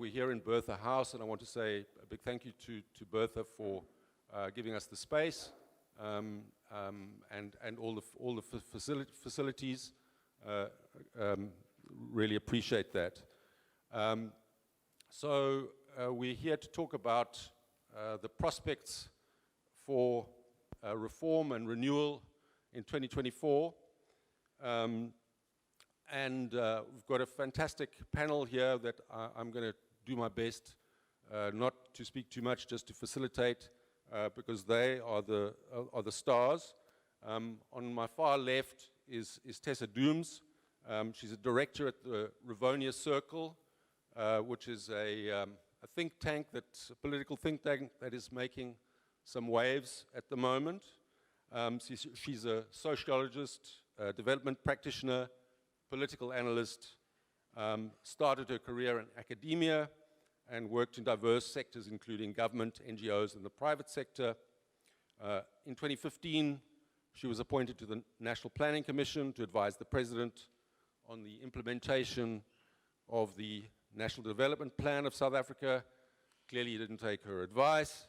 we're here in Bertha House, and I want to say a big thank you to Bertha for giving us the space and all the facilities. Really appreciate that. So we're here to talk about the prospects for reform and renewal in 2024. We've got a fantastic panel here that I'm going to do my best not to speak too much, just to facilitate, because they are the stars. On my far left is Tessa Dooms. She's a director at the Rivonia Circle, which is a think tank, a political think tank that is making some waves at the moment. She's a sociologist, development practitioner, political analyst, started her career in academia and worked in diverse sectors, including government, NGOs, and the private sector. In 2015, she was appointed to the National Planning Commission to advise the President on the implementation of the National Development Plan of South Africa. Clearly, he didn't take her advice.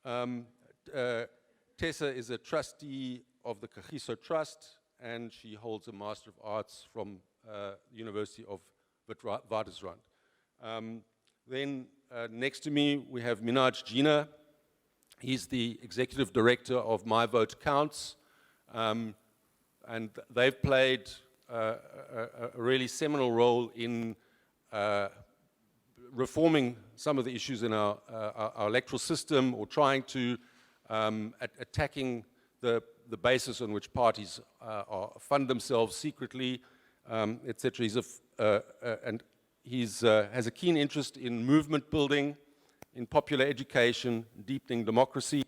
Tessa is a trustee of the Kagiso Trust, and she holds a Master of Arts from the University of Witwatersrand. Then next to me, we have Minaj Jina. He's the Executive Director of My Vote Counts, and they've played a really seminal role in reforming some of the issues in our electoral system, or trying to attacking the basis on which parties fund themselves secretly, etc. He has a keen interest in movement building, in popular education, deepening democracy.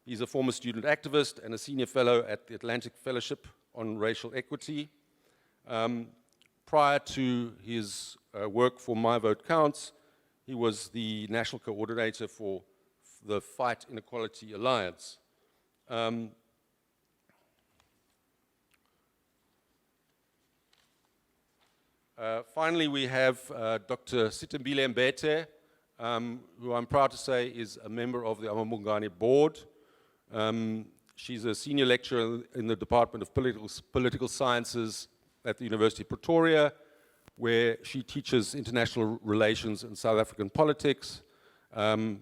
He's a former student activist and a senior fellow at the Atlantic Fellowship on Racial Equity. Prior to his work for My Vote Counts, he was the national coordinator for the Fight Inequality Alliance. Finally, we have Dr. Sitembile Mbete, who I'm proud to say is a member of the amaBhungane board. She's a senior lecturer in the Department of Political Sciences at the University of Pretoria, where she teaches international relations and South African politics.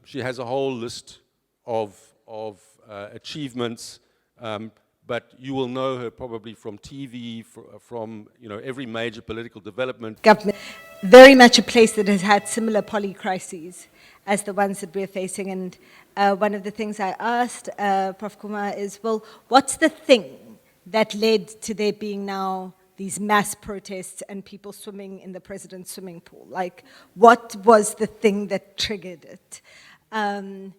She has a whole list of achievements, but you will know her probably from TV, from every major political development. Government, very much a place that has had similar polycrises as the ones that we're facing. And one of the things I asked Prof. Kumar is, well, what's the thing that led to there being now these mass protests and people swimming in the president's swimming pool? Like, what was the thing that triggered it? And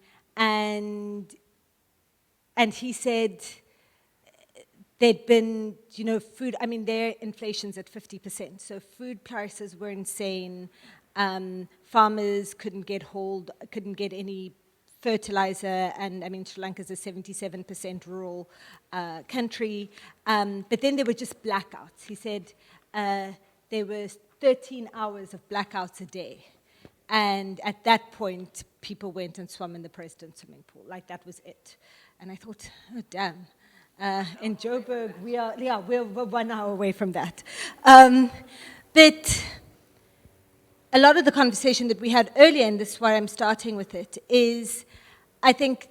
he said there'd been, food, their inflation's at 50%, so food prices were insane. Farmers couldn't get any fertilizer, and Sri Lanka's a 77% rural country. But then there were just blackouts. He said there were 13 hours of blackouts a day. And at that point, people went and swam in the president's swimming pool. Like, that was it. And I thought, oh, damn. In Joburg, we're 1 hour away from that. But a lot of the conversation that we had earlier, and this is why I'm starting with it, is I think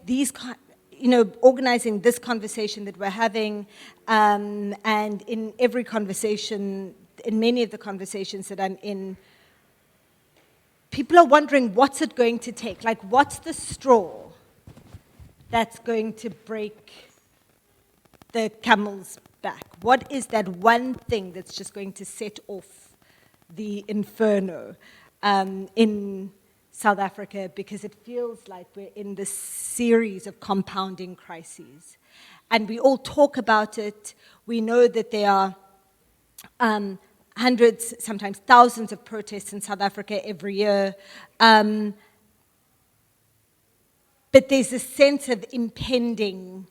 organizing this conversation that we're having, and in every conversation, in many of the conversations that I'm in, people are wondering, what's it going to take? Like, what's the straw that's going to break the camel's back? What is that one thing that's just going to set off the inferno in South Africa? Because it feels like we're in this series of compounding crises. And we all talk about it. We know that there are hundreds, sometimes thousands of protests in South Africa every year. But there's a sense of impending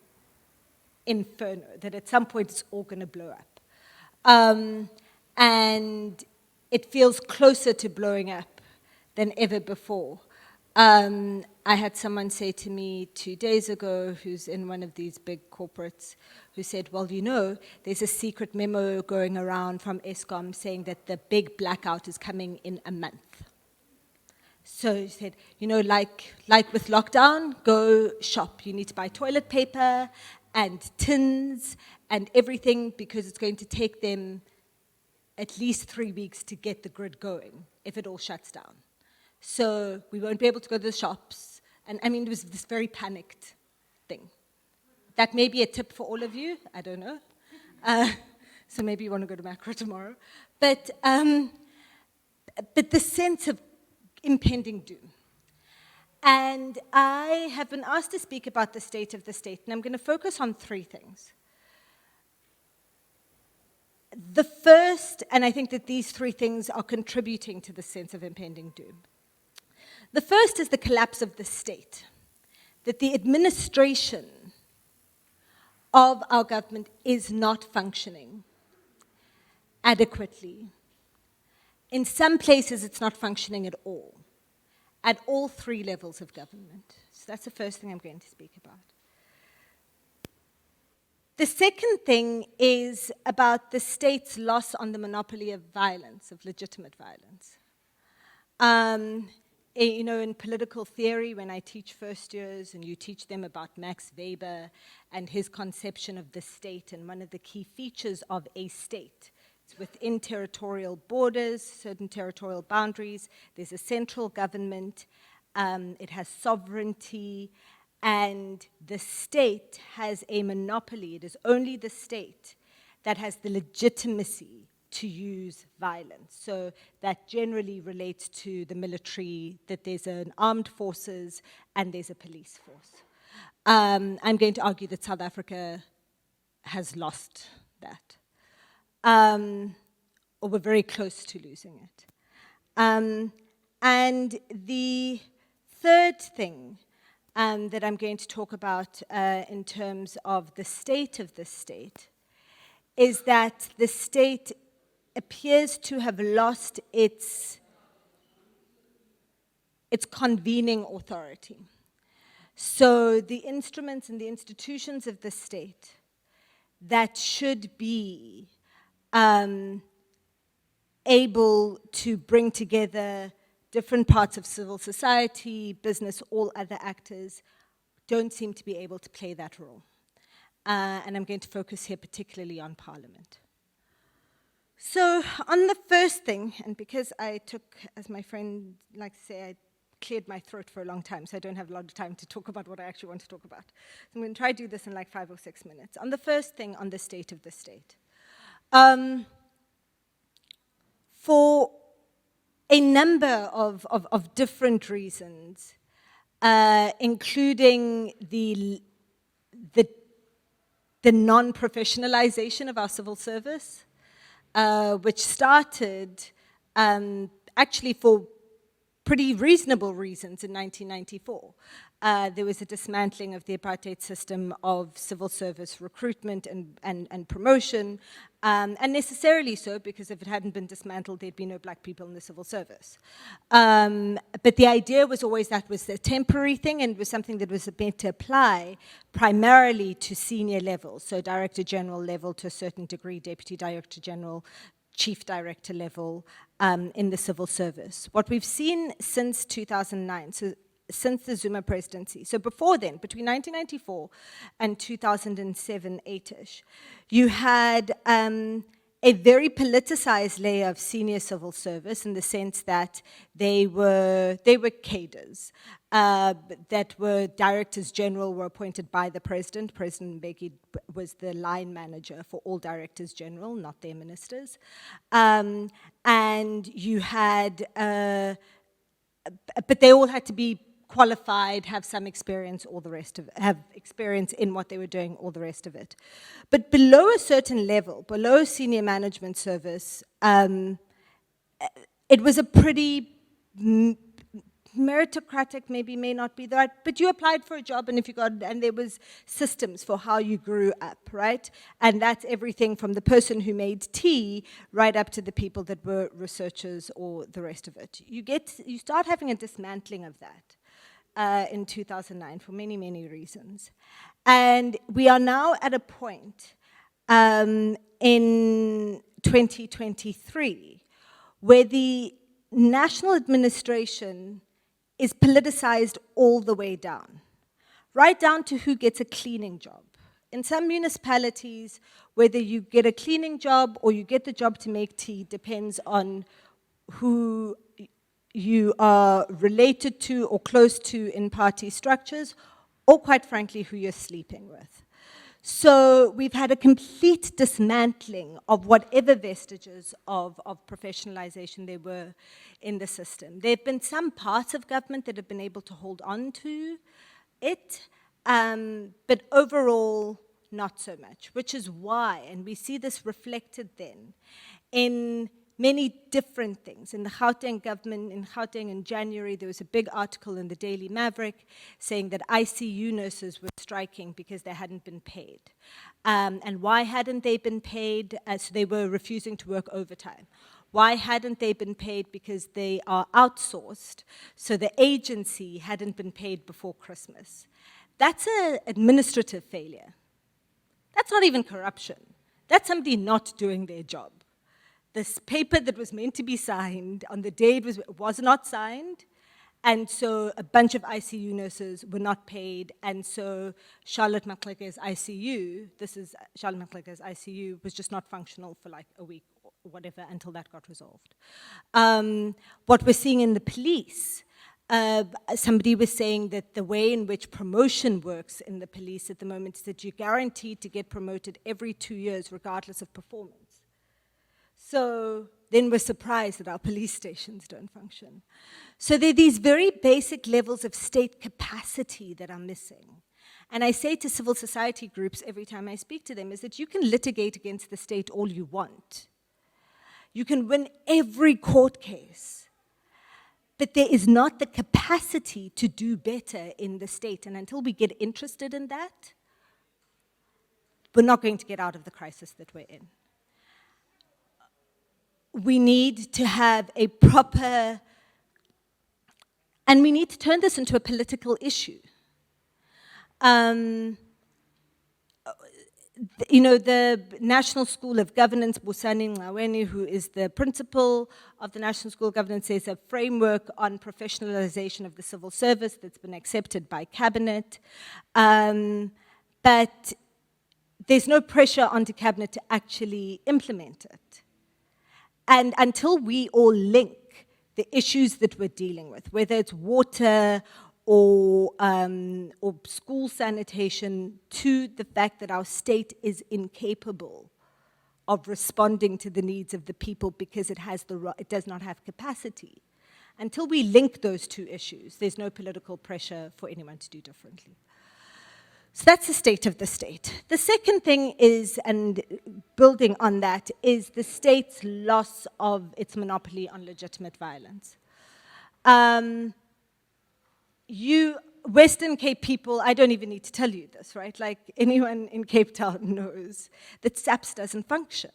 inferno, that at some point it's all going to blow up. And it feels closer to blowing up than ever before. I had someone say to me 2 days ago, who's in one of these big corporates, who said, well, you know, there's a secret memo going around from Eskom saying that the big blackout is coming in a month. So he said, you know, like with lockdown, go shop. You need to buy toilet paper and tins and everything, because it's going to take them at least 3 weeks to get the grid going if it all shuts down. So we won't be able to go to the shops. And I mean, it was this very panicked thing. That may be a tip for all of you, I don't know. So maybe you want to go to Macro tomorrow. But the sense of impending doom. And I have been asked to speak about the state of the state, and I'm going to focus on 3 things. The first, and I think that these 3 things are contributing to the sense of impending doom. The first is the collapse of the state, that the administration of our government is not functioning adequately. In some places, it's not functioning at all 3 levels of government. So that's the first thing I'm going to speak about. The second thing is about the state's loss on the monopoly of violence, of legitimate violence. You know, in political theory, when I teach first years and you teach them about Max Weber and his conception of the state, and one of the key features of a state, it's within territorial borders, certain territorial boundaries, there's a central government, it has sovereignty, and the state has a monopoly. It is only the state that has the legitimacy to use violence. So that generally relates to the military, that there's an armed forces and there's a police force. I'm going to argue that South Africa has lost that. Or we're very close to losing it. And the third thing that I'm going to talk about in terms of the state of the state is that the state appears to have lost its convening authority. So the instruments and the institutions of the state that should be able to bring together different parts of civil society, business, all other actors, don't seem to be able to play that role. And I'm going to focus here particularly on Parliament. So on the first thing, and because I took, as my friend likes to say, I cleared my throat for a long time, so I don't have a lot of time to talk about what I actually want to talk about. So I'm going to try to do this in like 5 or 6 minutes. On the first thing, on the state of the state. For a number of different reasons, including the non-professionalization of our civil service, which started actually for pretty reasonable reasons in 1994. There was a dismantling of the apartheid system of civil service recruitment and promotion, and necessarily so, because if it hadn't been dismantled, there'd be no black people in the civil service. But the idea was always that was a temporary thing, and it was something that was meant to apply primarily to senior levels, so Director General level to a certain degree, Deputy Director General, Chief Director level in the civil service. What we've seen since 2009, so since the Zuma presidency, so before then, between 1994 and 2007, 8-ish, you had a very politicized layer of senior civil service in the sense that they were cadres, that were directors general, were appointed by the president. President Mbeki was the line manager for all directors general, not their ministers. And you had, but they all had to be qualified, have some experience, all the rest of it, have experience in what they were doing, all the rest of it. But below a certain level, below senior management service, it was a pretty meritocratic maybe may not be the right, but you applied for a job and if you got, and there was systems for how you grew up, right? And that's everything from the person who made tea right up to the people that were researchers or the rest of it. You start having a dismantling of that in 2009 for many, many reasons. And we are now at a point in 2023 where the national administration is politicized all the way down, right down to who gets a cleaning job. In some municipalities, whether you get a cleaning job or you get the job to make tea depends on who you are related to or close to in party structures, or quite frankly, who you're sleeping with. So we've had a complete dismantling of whatever vestiges of professionalization there were in the system. There have been some parts of government that have been able to hold on to it, but overall, not so much, which is why, and we see this reflected then, in many different things. In the Gauteng government, in Gauteng in January, there was a big article in the Daily Maverick saying that ICU nurses were striking because they hadn't been paid. And why hadn't they been paid? So they were refusing to work overtime. Why hadn't they been paid? Because they are outsourced, so the agency hadn't been paid before Christmas. That's an administrative failure. That's not even corruption. That's somebody not doing their job. This paper that was meant to be signed on the day it was not signed, and so a bunch of ICU nurses were not paid, and so Charlotte Maxleke's ICU, this is Charlotte Maxleke's ICU, was just not functional for like a week or whatever until that got resolved. What we're seeing in the police, somebody was saying that the way in which promotion works in the police at the moment is that you're guaranteed to get promoted every 2 years regardless of performance. So then we're surprised that our police stations don't function. So there are these very basic levels of state capacity that are missing. And I say to civil society groups every time I speak to them is that you can litigate against the state all you want. You can win every court case. But there is not the capacity to do better in the state. And until we get interested in that, we're not going to get out of the crisis that we're in. We need to have a proper, and we need to turn this into a political issue. You know, the National School of Governance, Busani Ngcaweni, who is the principal of the National School of Governance, says a framework on professionalization of the civil service that's been accepted by Cabinet. But there's no pressure onto Cabinet to actually implement it. And until we all link the issues that we're dealing with, whether it's water or school sanitation, to the fact that our state is incapable of responding to the needs of the people because it does not have capacity. Until we link those two issues, there's no political pressure for anyone to do differently. So that's the state of the state. The second thing is, and building on that, is the state's loss of its monopoly on legitimate violence. Western Cape people, I don't even need to tell you this, right? Like anyone in Cape Town knows that SAPS doesn't function.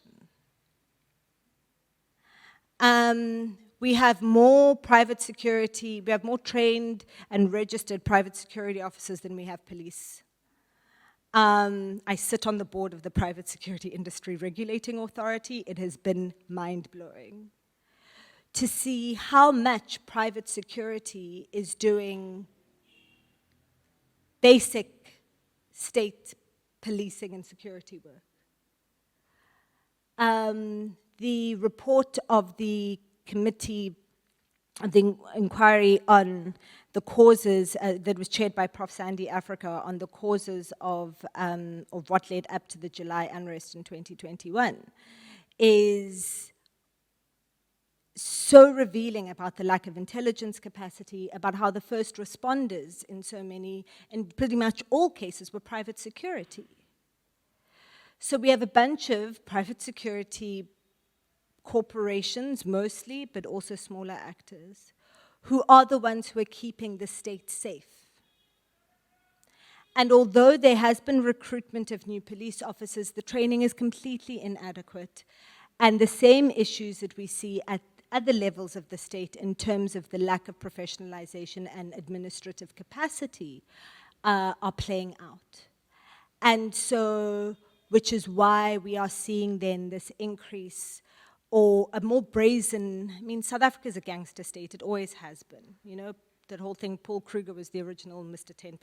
We have more private security, we have more trained and registered private security officers than we have police. I sit on the board of the Private Security Industry Regulating Authority. It has been mind-blowing to see how much private security is doing basic state policing and security work. The report of the committee, the inquiry on the causes that was chaired by Prof. Sandy Africa on the causes of what led up to the July unrest in 2021 is so revealing about the lack of intelligence capacity, about how the first responders in pretty much all cases, were private security. So we have a bunch of private security corporations mostly, but also smaller actors, who are the ones who are keeping the state safe. And although there has been recruitment of new police officers, the training is completely inadequate. And the same issues that we see at other levels of the state in terms of the lack of professionalization and administrative capacity are playing out. And so, which is why we are seeing then this increase or a more brazen, I mean, South Africa is a gangster state, it always has been, you know, that whole thing, Paul Kruger was the original Mr. 10%,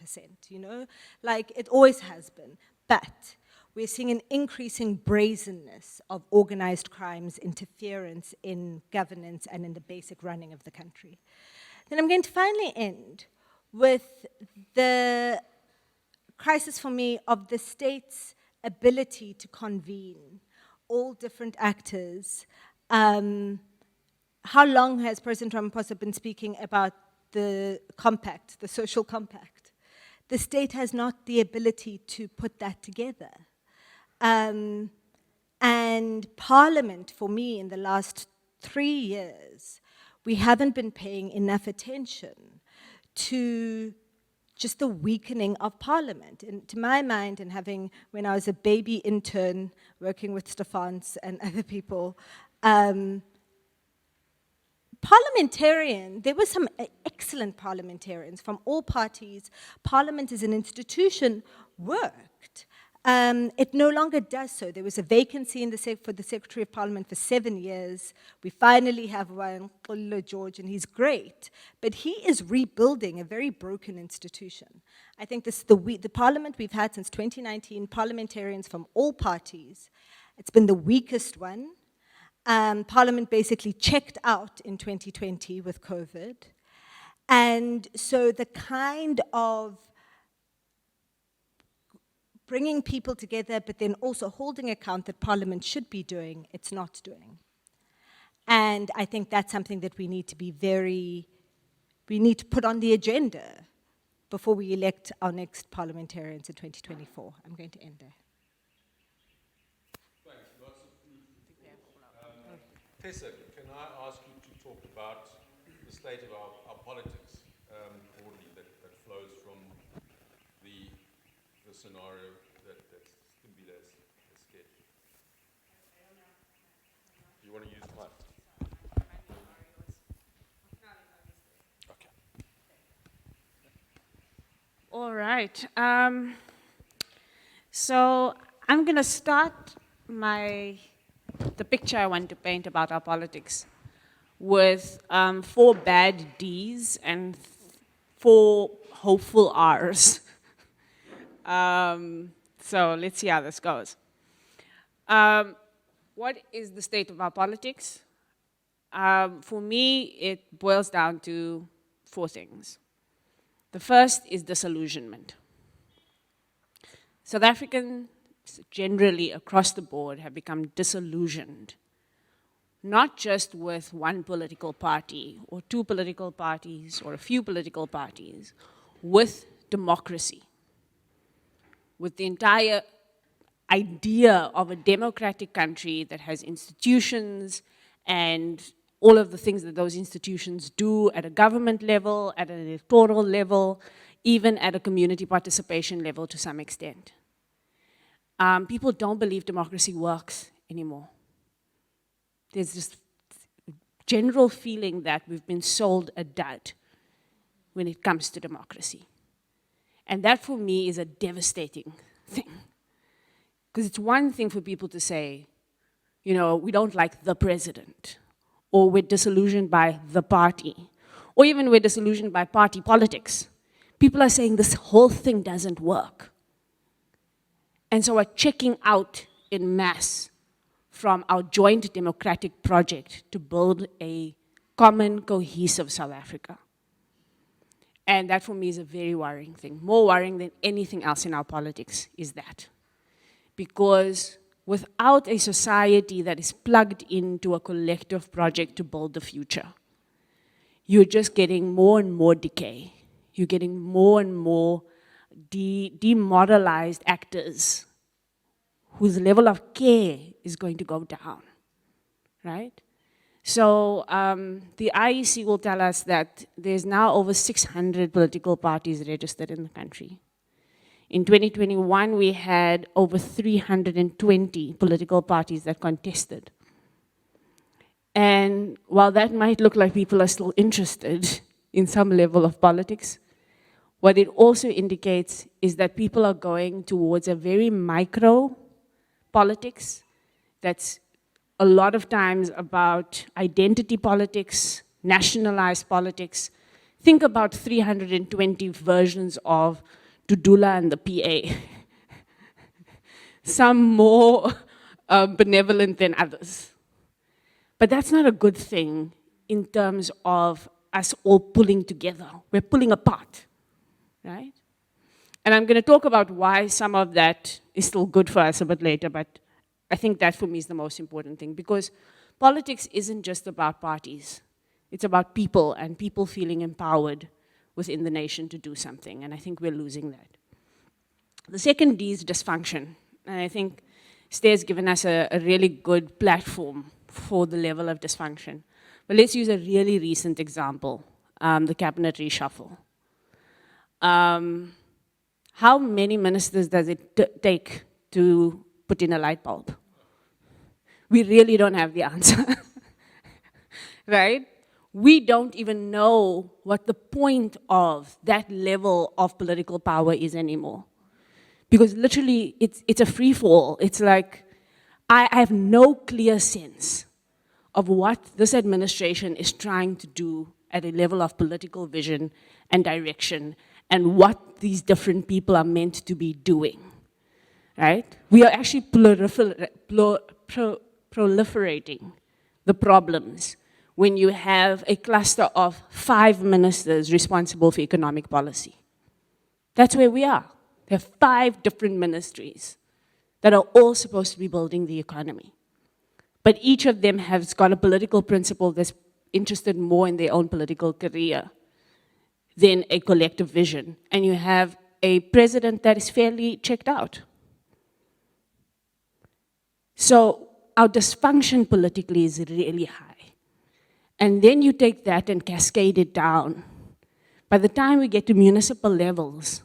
you know, like it always has been. But we're seeing an increasing brazenness of organized crimes, interference in governance and in the basic running of the country. Then I'm going to finally end with the crisis for me of the state's ability to convene all different actors. How long has President Ramaphosa been speaking about the compact, the social compact? The state has not the ability to put that together. And Parliament, for me, in the last 3 years, we haven't been paying enough attention to just the weakening of Parliament. And to my mind, and having, when I was a baby intern working with Stefans and other people, there were some excellent parliamentarians from all parties. Parliament as an institution worked. It no longer does so. There was a vacancy in for the Secretary of Parliament for 7 years. We finally have one, George, and he's great. But he is rebuilding a very broken institution. I think the Parliament we've had since 2019, parliamentarians from all parties, it's been the weakest one. Parliament basically checked out in 2020 with COVID. And so the kind of bringing people together, but then also holding account that Parliament should be doing, it's not doing. And I think that's something that we need to put on the agenda before we elect our next parliamentarians in 2024. I'm going to end there. Thanks. Lots of food for thought. Tessa, can I ask you to talk about the state of our politics broadly that flows from the scenario that Stimbile has sketched? Do you want to use the mic? Okay. All right. So I'm going to start the picture I want to paint about our politics with 4 bad Ds and 4 hopeful Rs. So let's see how this goes. What is the state of our politics? For me, it boils down to 4 things. The first is disillusionment. South Africans generally across the board have become disillusioned, not just with one political party or 2 political parties or a few political parties, with democracy, with the entire idea of a democratic country that has institutions and all of the things that those institutions do at a government level, at an electoral level, even at a community participation level to some extent. People don't believe democracy works anymore. There's this general feeling that we've been sold a dud when it comes to democracy. And that for me is a devastating thing. Because it's one thing for people to say, you know, we don't like the president, or we're disillusioned by the party, or even we're disillusioned by party politics. People are saying this whole thing doesn't work. And so we're checking out in mass from our joint democratic project to build a common, cohesive South Africa. And that for me is a very worrying thing. More worrying than anything else in our politics is that. Because without a society that is plugged into a collective project to build the future, you're just getting more and more decay. You're getting more and more demoralized actors whose level of care is going to go down, right? So the IEC will tell us that there's now over 600 political parties registered in the country. In 2021, we had over 320 political parties that contested. And while that might look like people are still interested in some level of politics, what it also indicates is that people are going towards a very micro politics that's a lot of times about identity politics, nationalized politics. Think about 320 versions of Dudula and the PA. Some more benevolent than others. But that's not a good thing in terms of us all pulling together. We're pulling apart, right? And I'm going to talk about why some of that is still good for us a bit later, but I think that for me is the most important thing, because politics isn't just about parties. It's about people and people feeling empowered within the nation to do something, and I think we're losing that. The second D is dysfunction, and I think Ste's given us a really good platform for the level of dysfunction. But let's use a really recent example, the cabinet reshuffle. How many ministers does it take to put in a light bulb? We really don't have the answer, right? We don't even know what the point of that level of political power is anymore. Because literally, it's a free fall. It's like, I have no clear sense of what this administration is trying to do at a level of political vision and direction, and what these different people are meant to be doing, right? We are actually proliferating the problems when you have a cluster of 5 ministers responsible for economic policy. That's where we are. There are 5 different ministries that are all supposed to be building the economy. But each of them has got a political principle that's interested more in their own political career than a collective vision. And you have a president that is fairly checked out. So our dysfunction politically is really high. And then you take that and cascade it down. By the time we get to municipal levels,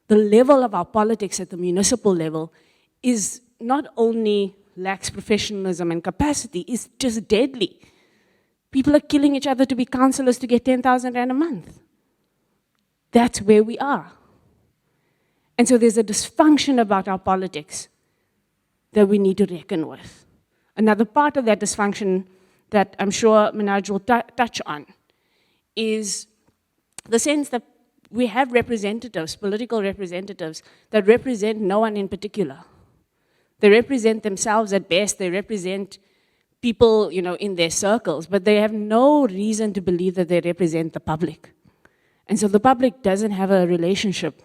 the level of our politics at the municipal level is not only lacks professionalism and capacity, it's just deadly. People are killing each other to be councillors to get 10,000 rand a month. That's where we are. And so there's a dysfunction about our politics that we need to reckon with. Another part of that dysfunction that I'm sure Minaj will touch on is the sense that we have representatives, political representatives, that represent no one in particular. They represent themselves at best, they represent people, in their circles, but they have no reason to believe that they represent the public. And so the public doesn't have a relationship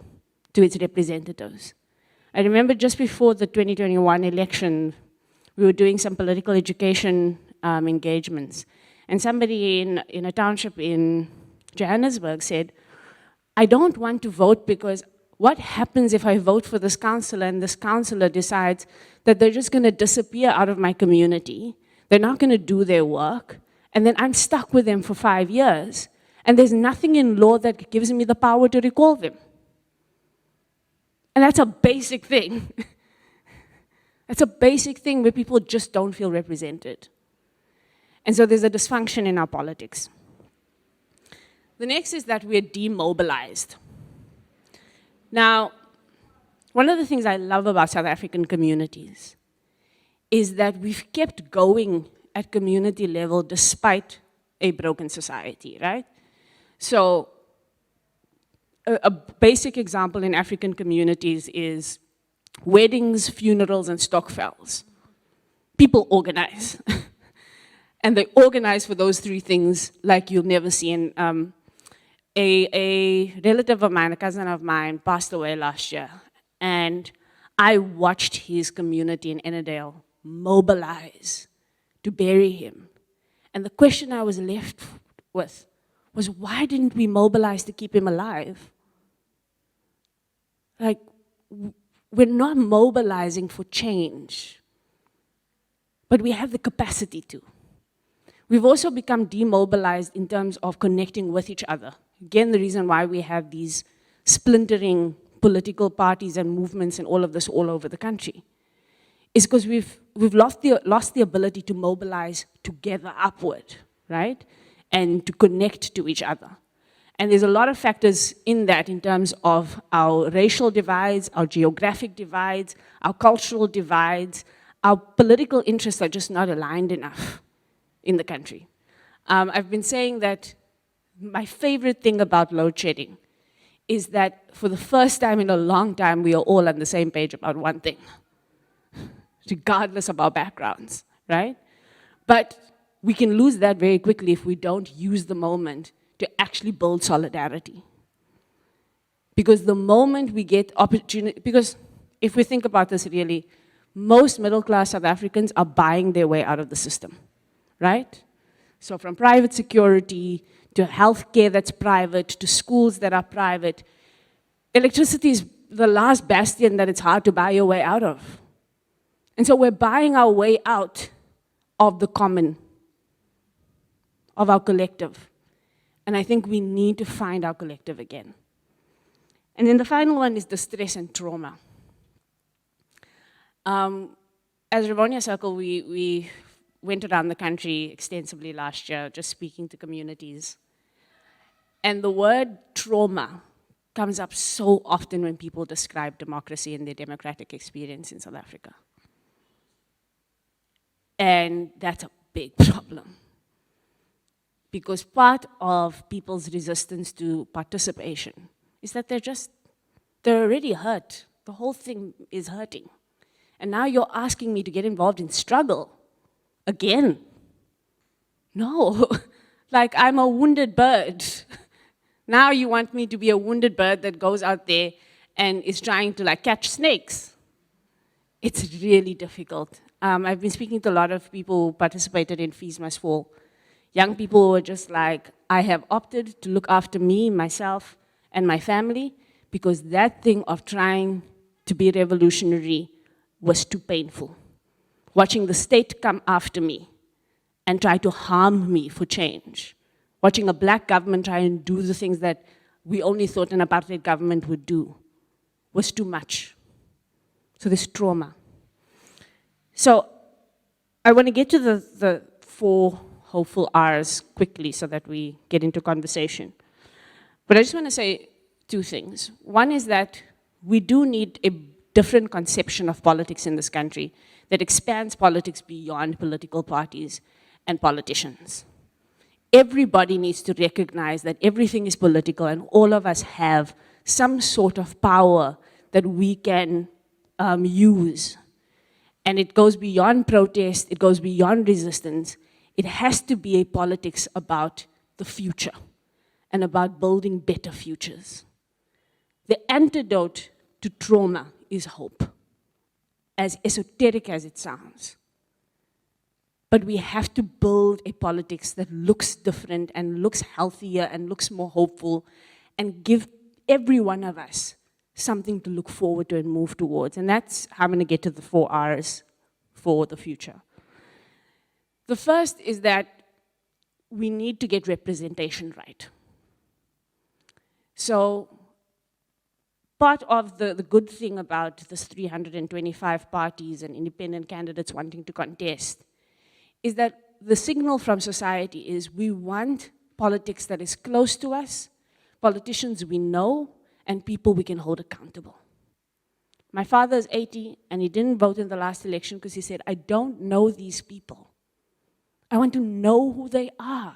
to its representatives. I remember just before the 2021 election, we were doing some political education engagements, and somebody in a township in Johannesburg said, I don't want to vote because what happens if I vote for this councillor and this councillor decides that they're just going to disappear out of my community, they're not going to do their work, and then I'm stuck with them for 5 years, and there's nothing in law that gives me the power to recall them. And that's a basic thing. That's a basic thing where people just don't feel represented. And so there's a dysfunction in our politics. The next is that we're demobilized. Now, one of the things I love about South African communities is that we've kept going at community level despite a broken society, right? So a basic example in African communities is weddings, funerals, and stokvels. People organize. And they organize for those 3 things like you'll never see in a relative of mine, a cousin of mine, passed away last year. And I watched his community in Ennerdale mobilize to bury him. And the question I was left with was, why didn't we mobilize to keep him alive? Like, we're not mobilizing for change, but we have the capacity to. We've also become demobilized in terms of connecting with each other. Again, the reason why we have these splintering political parties and movements and all of this all over the country is because we've lost the ability to mobilize together upward, right? And to connect to each other. And there's a lot of factors in that in terms of our racial divides, our geographic divides, our cultural divides. Our political interests are just not aligned enough in the country. I've been saying that my favorite thing about load shedding is that for the first time in a long time, we are all on the same page about one thing, regardless of our backgrounds, right? But we can lose that very quickly if we don't use the moment to actually build solidarity. Because the moment we get opportunity, because if we think about this really, most middle-class South Africans are buying their way out of the system, right? So from private security to healthcare that's private, to schools that are private, electricity is the last bastion that it's hard to buy your way out of. And so we're buying our way out of the common, of our collective. And I think we need to find our collective again. And then the final one is the stress and trauma. As Rivonia Circle, we went around the country extensively last year, just speaking to communities. And the word trauma comes up so often when people describe democracy and their democratic experience in South Africa. And that's a big problem. Because part of people's resistance to participation is that they're already hurt. The whole thing is hurting. And now you're asking me to get involved in struggle again. No, like I'm a wounded bird. Now you want me to be a wounded bird that goes out there and is trying to like catch snakes. It's really difficult. I've been speaking to a lot of people who participated in Fees Must Fall. Young people who are just like, I have opted to look after me, myself, and my family because that thing of trying to be revolutionary was too painful. Watching the state come after me and try to harm me for change. Watching a black government try and do the things that we only thought an apartheid government would do was too much. So there's trauma. So I want to get to the 4 hopeful R's quickly so that we get into conversation. But I just want to say 2 things. One is that we do need a different conception of politics in this country that expands politics beyond political parties and politicians. Everybody needs to recognize that everything is political and all of us have some sort of power that we can use. And it goes beyond protest, it goes beyond resistance. It has to be a politics about the future and about building better futures. The antidote to trauma is hope, as esoteric as it sounds. But we have to build a politics that looks different and looks healthier and looks more hopeful and give every one of us something to look forward to and move towards. And that's how I'm going to get to the 4 R's for the future. The first is that we need to get representation right. So part of the good thing about this 325 parties and independent candidates wanting to contest is that the signal from society is we want politics that is close to us, politicians we know, and people we can hold accountable. My father is 80 and he didn't vote in the last election because he said, I don't know these people. I want to know who they are.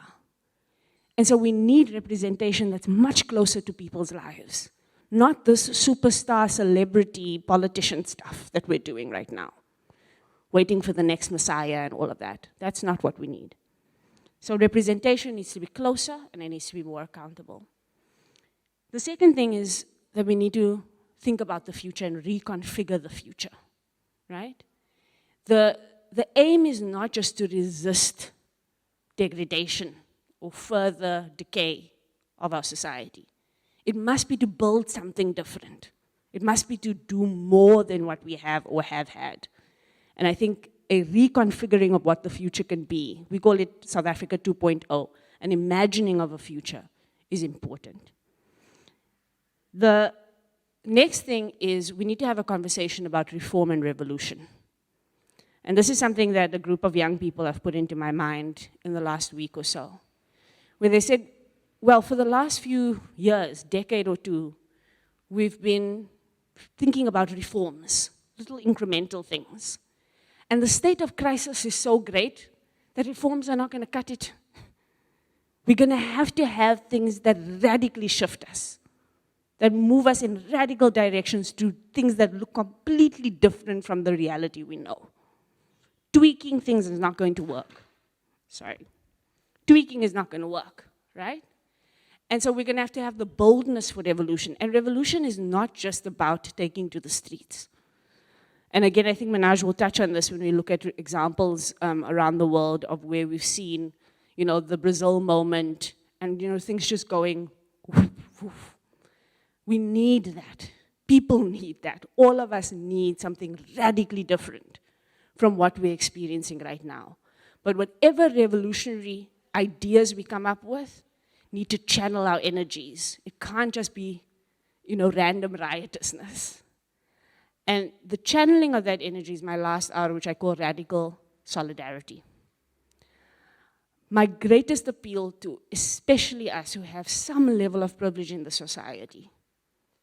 And so we need representation that's much closer to people's lives, not this superstar celebrity politician stuff that we're doing right now, waiting for the next messiah and all of that. That's not what we need. So representation needs to be closer and it needs to be more accountable. The second thing is that we need to think about the future and reconfigure the future, right? The aim is not just to resist degradation or further decay of our society. It must be to build something different. It must be to do more than what we have or have had. And I think a reconfiguring of what the future can be. We call it South Africa 2.0, an imagining of a future is important. The next thing is we need to have a conversation about reform and revolution. And this is something that a group of young people have put into my mind in the last week or so, where they said, well, for the last few years, decade or two, we've been thinking about reforms, little incremental things. And the state of crisis is so great that reforms are not going to cut it. We're going to have things that radically shift us, that move us in radical directions to things that look completely different from the reality we know. Tweaking things is not going to work. Sorry. Tweaking is not going to work, right? And so we're going to have the boldness for revolution. And revolution is not just about taking to the streets. And again, I think Manaj will touch on this when we look at examples around the world of where we've seen, the Brazil moment and, things just going woof, woof. We need that. People need that. All of us need something radically different from what we're experiencing right now. But whatever revolutionary ideas we come up with, need to channel our energies. It can't just be, random riotousness. And the channeling of that energy is my last hour, which I call radical solidarity. My greatest appeal to especially us who have some level of privilege in the society,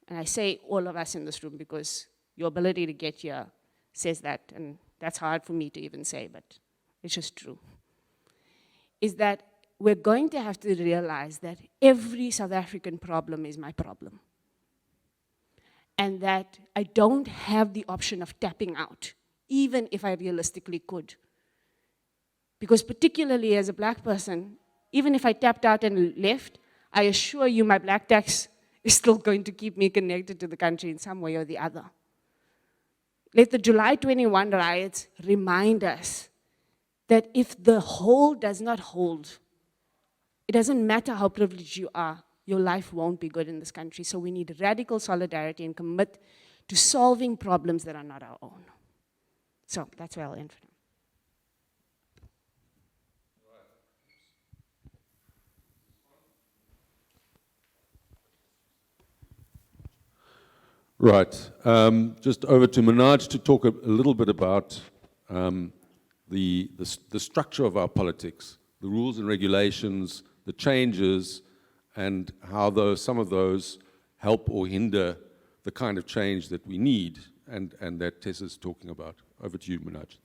and I say all of us in this room because your ability to get here says that, and that's hard for me to even say, but it's just true, is that we're going to have to realize that every South African problem is my problem. And that I don't have the option of tapping out, even if I realistically could. Because particularly as a black person, even if I tapped out and left, I assure you my black tax is still going to keep me connected to the country in some way or the other. Let the July 21 riots remind us that if the whole does not hold, it doesn't matter how privileged you are, your life won't be good in this country. So we need radical solidarity and commit to solving problems that are not our own. So that's where I'll end for now. Right. Just over to Manaj to talk a little bit about the structure of our politics, the rules and regulations, the changes, and how some of those help or hinder the kind of change that we need and that Tessa's talking about. Over to you, Manaj.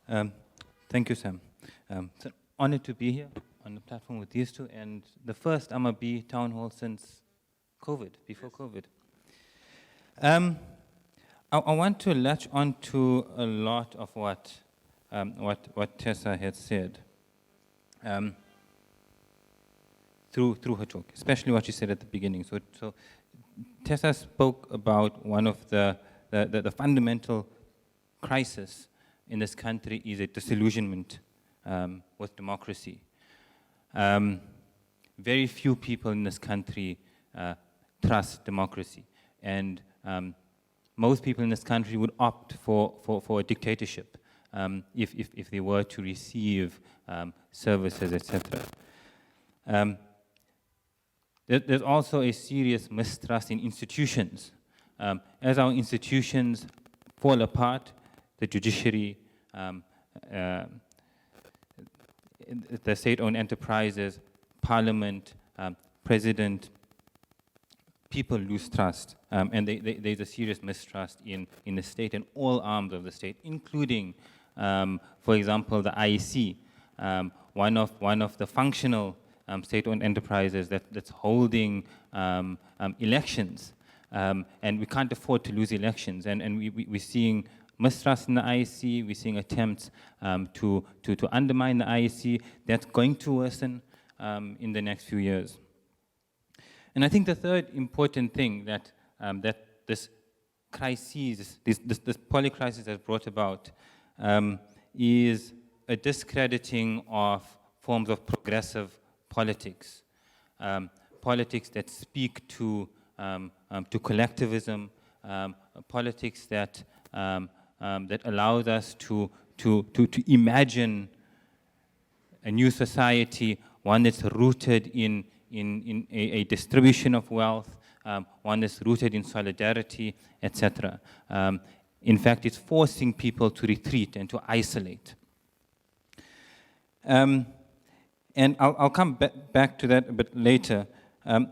Thanks. Thank you, Sam. It's an honor to be here on the platform with these two, and the first amaB town hall since COVID, before COVID. I want to latch on to a lot of what Tessa had said through her talk, especially what she said at the beginning. So Tessa spoke about one of the fundamental crisis in this country is a disillusionment with democracy. Very few people in this country trust democracy, and most people in this country would opt for a dictatorship if they were to receive services, etc. There's also a serious mistrust in institutions. As our institutions fall apart, the judiciary, the state-owned enterprises, parliament, president, people lose trust, and there's a serious mistrust in the state and all arms of the state, including, for example, the IEC, one of the functional state-owned enterprises that's holding elections, and we can't afford to lose elections, and we're seeing mistrust in the IEC, we're seeing attempts to undermine the IEC. That's going to worsen in the next few years. And I think the third important thing that this crisis, this polycrisis has brought about is a discrediting of forms of progressive politics, politics that speak to collectivism, politics that that allows us to imagine a new society, one that's rooted in a distribution of wealth, one that's rooted in solidarity, etc. In fact, it's forcing people to retreat and to isolate. And I'll come back to that a bit later. I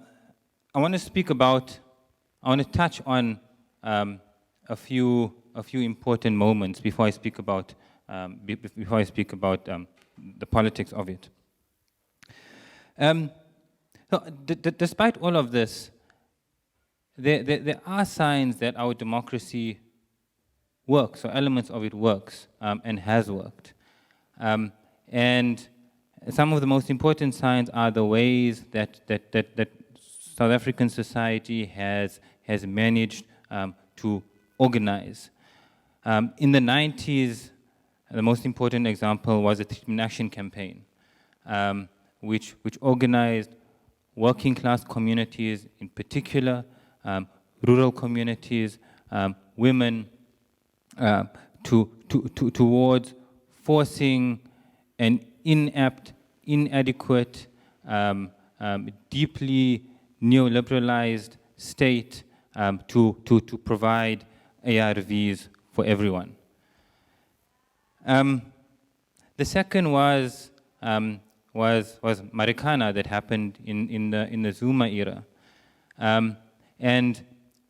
want to touch on a few important moments before I speak about the politics of it. So despite all of this, there are signs that our democracy works, or elements of it works, and has worked. And some of the most important signs are the ways that South African society has managed to organize. In the 90s, the most important example was the Treatment Action Campaign, which organized working class communities, in particular, rural communities, women, towards forcing an inept, inadequate, deeply neoliberalized state to provide ARVs for everyone. The second was Marikana, that happened in the Zuma era, and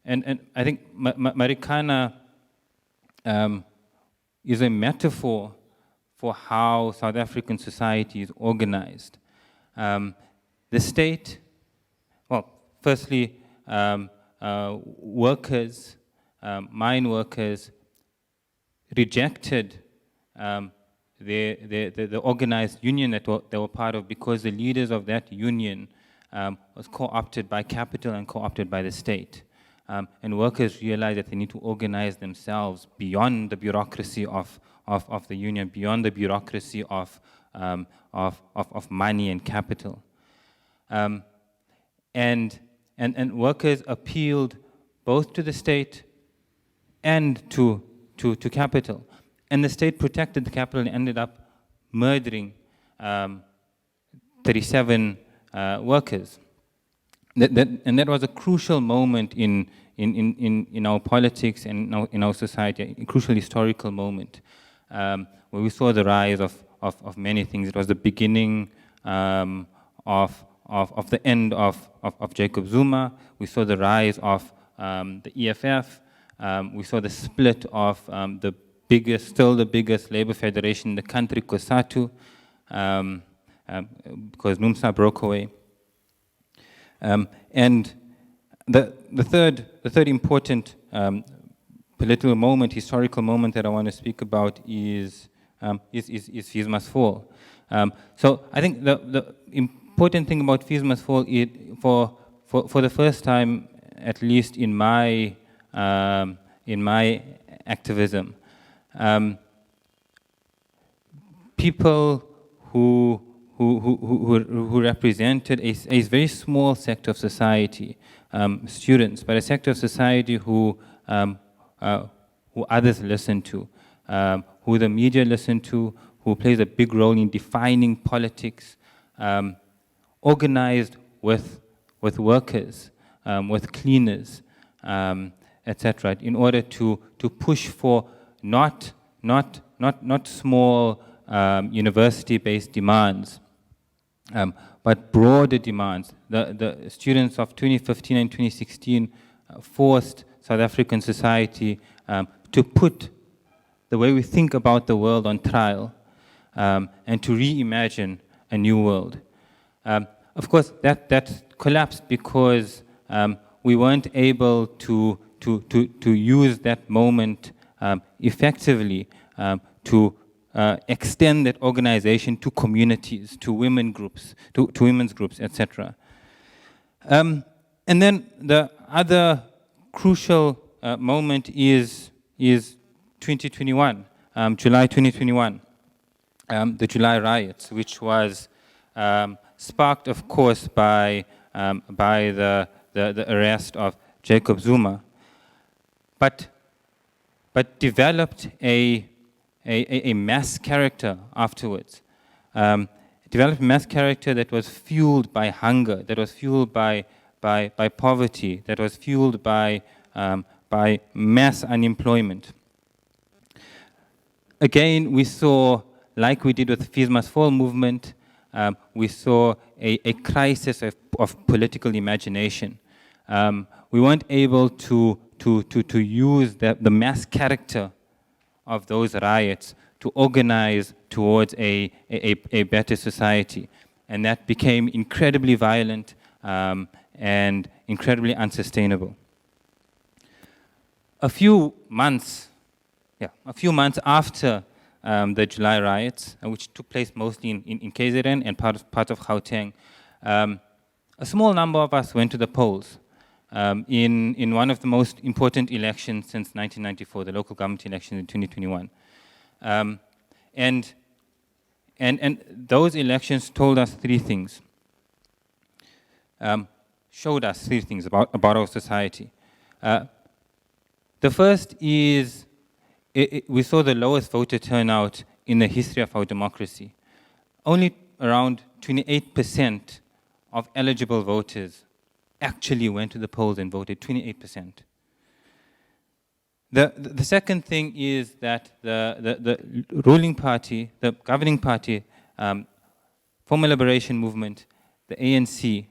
I think Marikana is a metaphor for how South African society is organized. The state, well, firstly, workers, mine workers, rejected the organized union that they were part of, because the leaders of that union was co-opted by capital and co-opted by the state. And workers realized that they need to organize themselves beyond the bureaucracy of the union, beyond the bureaucracy of money and capital. And workers appealed both to the state and to capital. And the state protected the capital and ended up murdering 37 workers. And that was a crucial moment in our politics and in our society, a crucial historical moment, where we saw the rise of many things. It was the beginning of the end of Jacob Zuma. We saw the rise of the EFF. We saw the split of still the biggest labor federation in the country, COSATU, because NUMSA broke away. And the third important political moment, historical moment that I want to speak about is Fees Must Fall. So I think the important thing about Fees Must Fall is for the first time, at least in my activism, people who represented a very small sector of society, students, but a sector of society who others listen to, who the media listen to, who plays a big role in defining politics, organized with workers, with cleaners, etc., in order to push for not small university-based demands, but broader demands. The students of 2015 and 2016 forced South African society to put the way we think about the world on trial, and to reimagine a new world. Of course, that collapsed because we weren't able to use that moment effectively to extend that organization to communities, to women groups, to women's groups, etc. And then the other crucial moment is 2021, July 2021, the July riots, which was sparked, of course, by the arrest of Jacob Zuma. But but developed a mass character afterwards. Developed a mass character that was fueled by hunger, that was fueled by poverty, that was fueled by mass unemployment. Again, we saw, like we did with the Fees Must Fall movement, we saw a crisis of political imagination. We weren't able to use the mass character of those riots to organize towards a better society. And that became incredibly violent and incredibly unsustainable. A few months after the July riots, which took place mostly in KZN and part of Gauteng, a small number of us went to the polls in one of the most important elections since 1994, the local government elections in 2021. And those elections told us three things, showed us three things about our society. The first is we saw the lowest voter turnout in the history of our democracy. Only around 28% of eligible voters actually went to the polls and voted, 28%. The second thing is that the ruling party, the governing party, Former Liberation Movement, the ANC,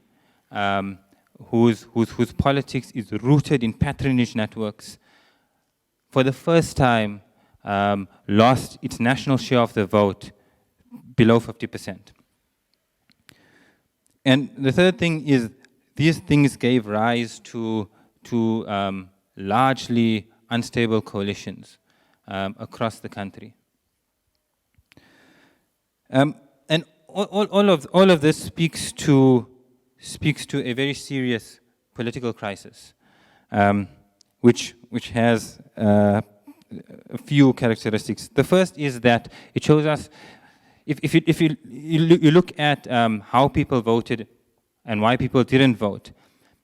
whose politics is rooted in patronage networks, for the first time lost its national share of the vote below 50%. And the third thing is these things gave rise to largely unstable coalitions across the country. And all of this speaks to a very serious political crisis, which has a few characteristics. The first is that it shows us, if you look at how people voted and why people didn't vote,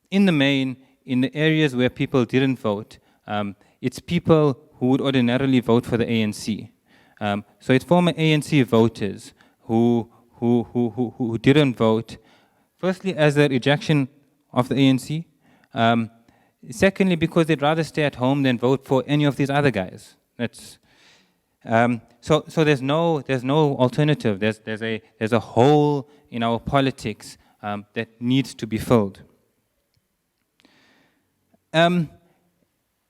in the main, in the areas where people didn't vote, it's people who would ordinarily vote for the ANC. So it's former ANC voters who didn't vote, firstly as a rejection of the ANC, secondly because they'd rather stay at home than vote for any of these other guys. That's so there's no alternative. There's a hole in our politics that needs to be filled. And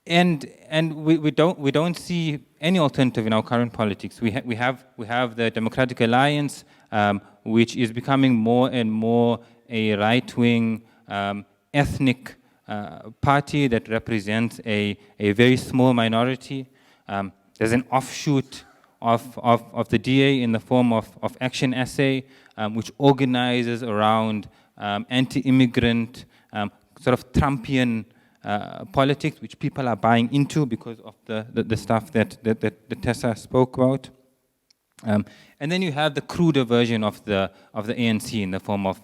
we don't see any alternative in our current politics. We have the Democratic Alliance, which is becoming more and more a right-wing ethnic party that represents a very small minority. There's an offshoot of the DA in the form of Action SA, which organizes around anti-immigrant, sort of Trumpian politics, which people are buying into because of the stuff that Tessa spoke about. And then you have the cruder version of the ANC in the form of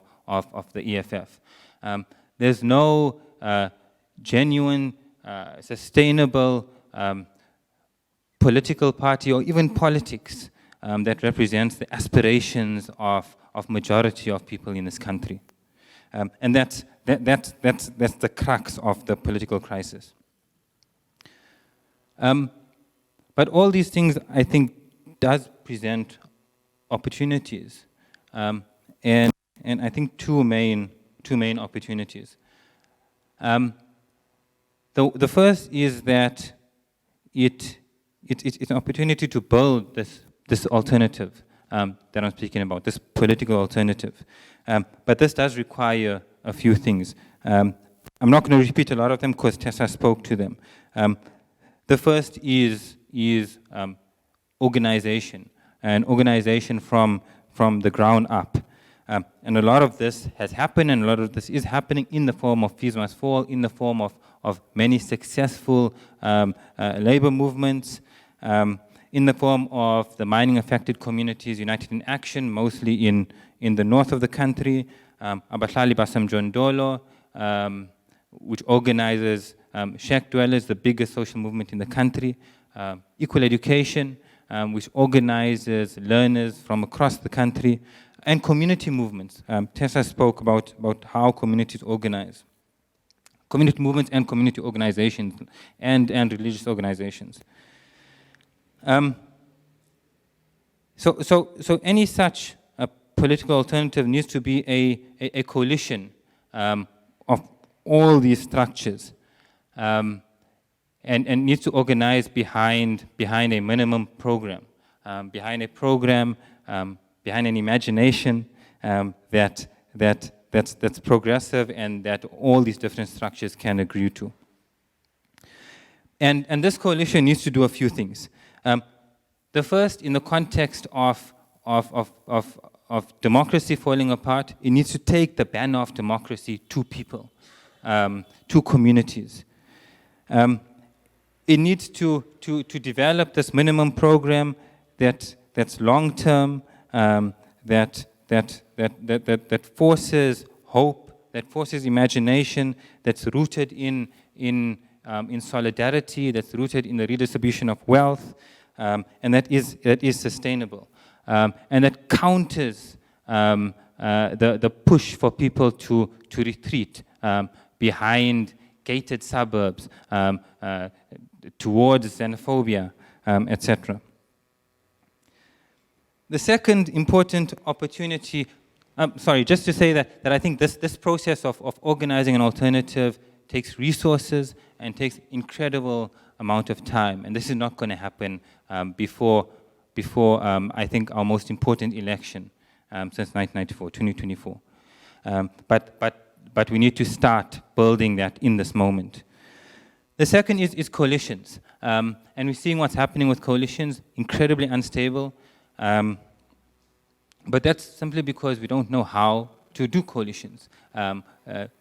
the EFF. There's no genuine, sustainable political party or even politics that represents the aspirations of majority of people in this country. And that's the crux of the political crisis. But all these things, I think, does present opportunities, and I think two main opportunities. The first is that it's an opportunity to build this alternative that I'm speaking about, this political alternative. But this does require a few things. I'm not going to repeat a lot of them because Tessa spoke to them. The first is organization, and organization from the ground up. And a lot of this has happened, and a lot of this is happening in the form of Fees Must Fall, in the form of many successful labor movements, in the form of the mining affected communities united in action, mostly in the north of the country, Abahlali Basamjondolo, which organizes shack dwellers, the biggest social movement in the country, equal education, which organizes learners from across the country, and community movements. Tessa spoke about how communities organize. Community movements and community organizations and religious organizations. So any such political alternative needs to be a coalition of all these structures, and needs to organize behind a minimum program, behind an imagination that's progressive and that all these different structures can agree to. And this coalition needs to do a few things. The first, in the context of democracy falling apart, it needs to take the banner of democracy to people, to communities. It needs to develop this minimum program that's long-term, that forces hope, that forces imagination, that's rooted in solidarity, that's rooted in the redistribution of wealth, and that is sustainable, and that counters the push for people to retreat behind gated suburbs, towards xenophobia, etc. The second important opportunity, just to say that I think this process of organizing an alternative takes resources and takes incredible amount of time, and this is not going to happen before I think our most important election since 1994, 2024. But we need to start building that in this moment. The second is coalitions, and we're seeing what's happening with coalitions, incredibly unstable. But that's simply because we don't know how to do coalitions.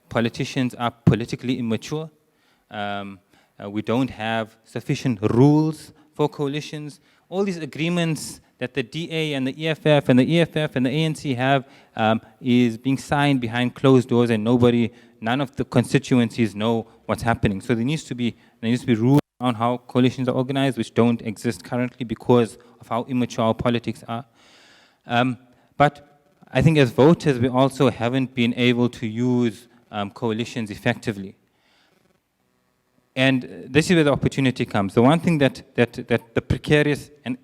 Politicians are politically immature. We don't have sufficient rules for coalitions. All these agreements that the DA and the EFF and the EFF and the ANC have is being signed behind closed doors, and none of the constituencies know what's happening. So there needs to be rules on how coalitions are organized, which don't exist currently because of how immature our politics are. But I think as voters, we also haven't been able to use coalitions effectively. And this is where the opportunity comes. The one thing that the precarious and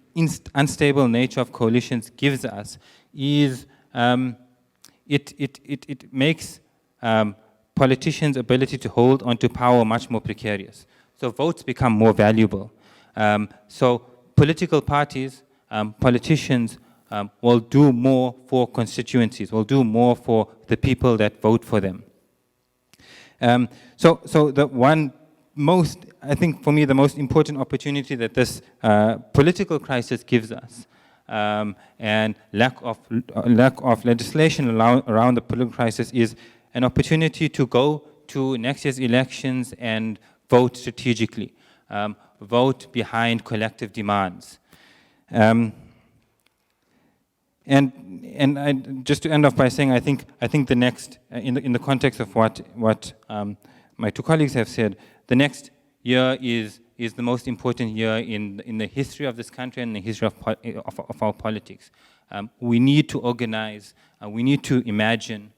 unstable nature of coalitions gives us is it makes politicians' ability to hold onto power much more precarious. So votes become more valuable. So political parties, politicians will do more for constituencies, will do more for the people that vote for them. So the one I think for me, the most important opportunity that this political crisis gives us, and lack of legislation around the political crisis, is an opportunity to go to next year's elections and vote strategically, vote behind collective demands. And just to end off by saying, I think the next, in the context of what my two colleagues have said, the next year is the most important year in the history of this country and the history of our politics. We need to organize, we need to imagine,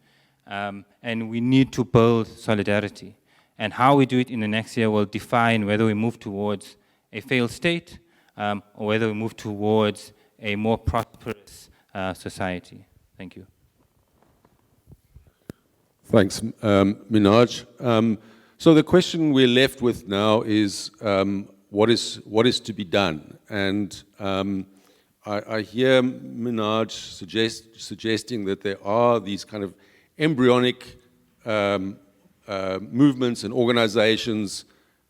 and we need to build solidarity. And how we do it in the next year will define whether we move towards a failed state or whether we move towards a more prosperous society. Thank you. Thanks, Minaj. So the question we're left with now is what is to be done? And I hear Minaj suggesting that there are these kind of embryonic movements and organizations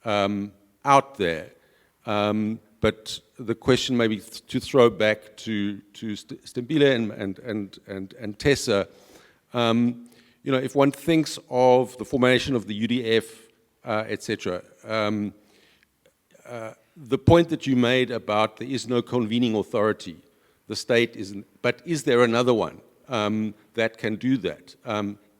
out there. But the question may be to throw back to Stembile and Tessa. You know, if one thinks of the formation of the UDF, etc., the point that you made about there is no convening authority, the state isn't, but is there another one that can do that?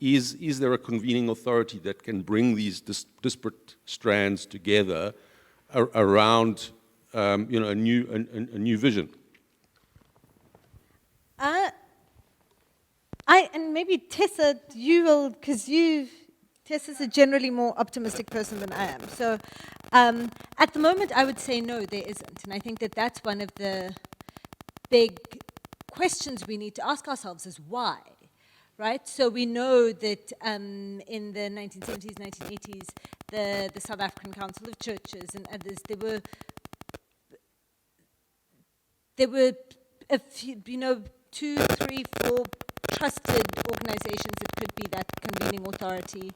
Is there a convening authority that can bring these disparate strands together around a new vision. And maybe Tessa, you will, because Tessa's a generally more optimistic person than I am. So at the moment, I would say no, there isn't. And I think that that's one of the big questions we need to ask ourselves is why, right? So we know that in the 1970s, 1980s, the South African Council of Churches and others, there were a few, 2, 3, 4 trusted organizations that could be that convening authority.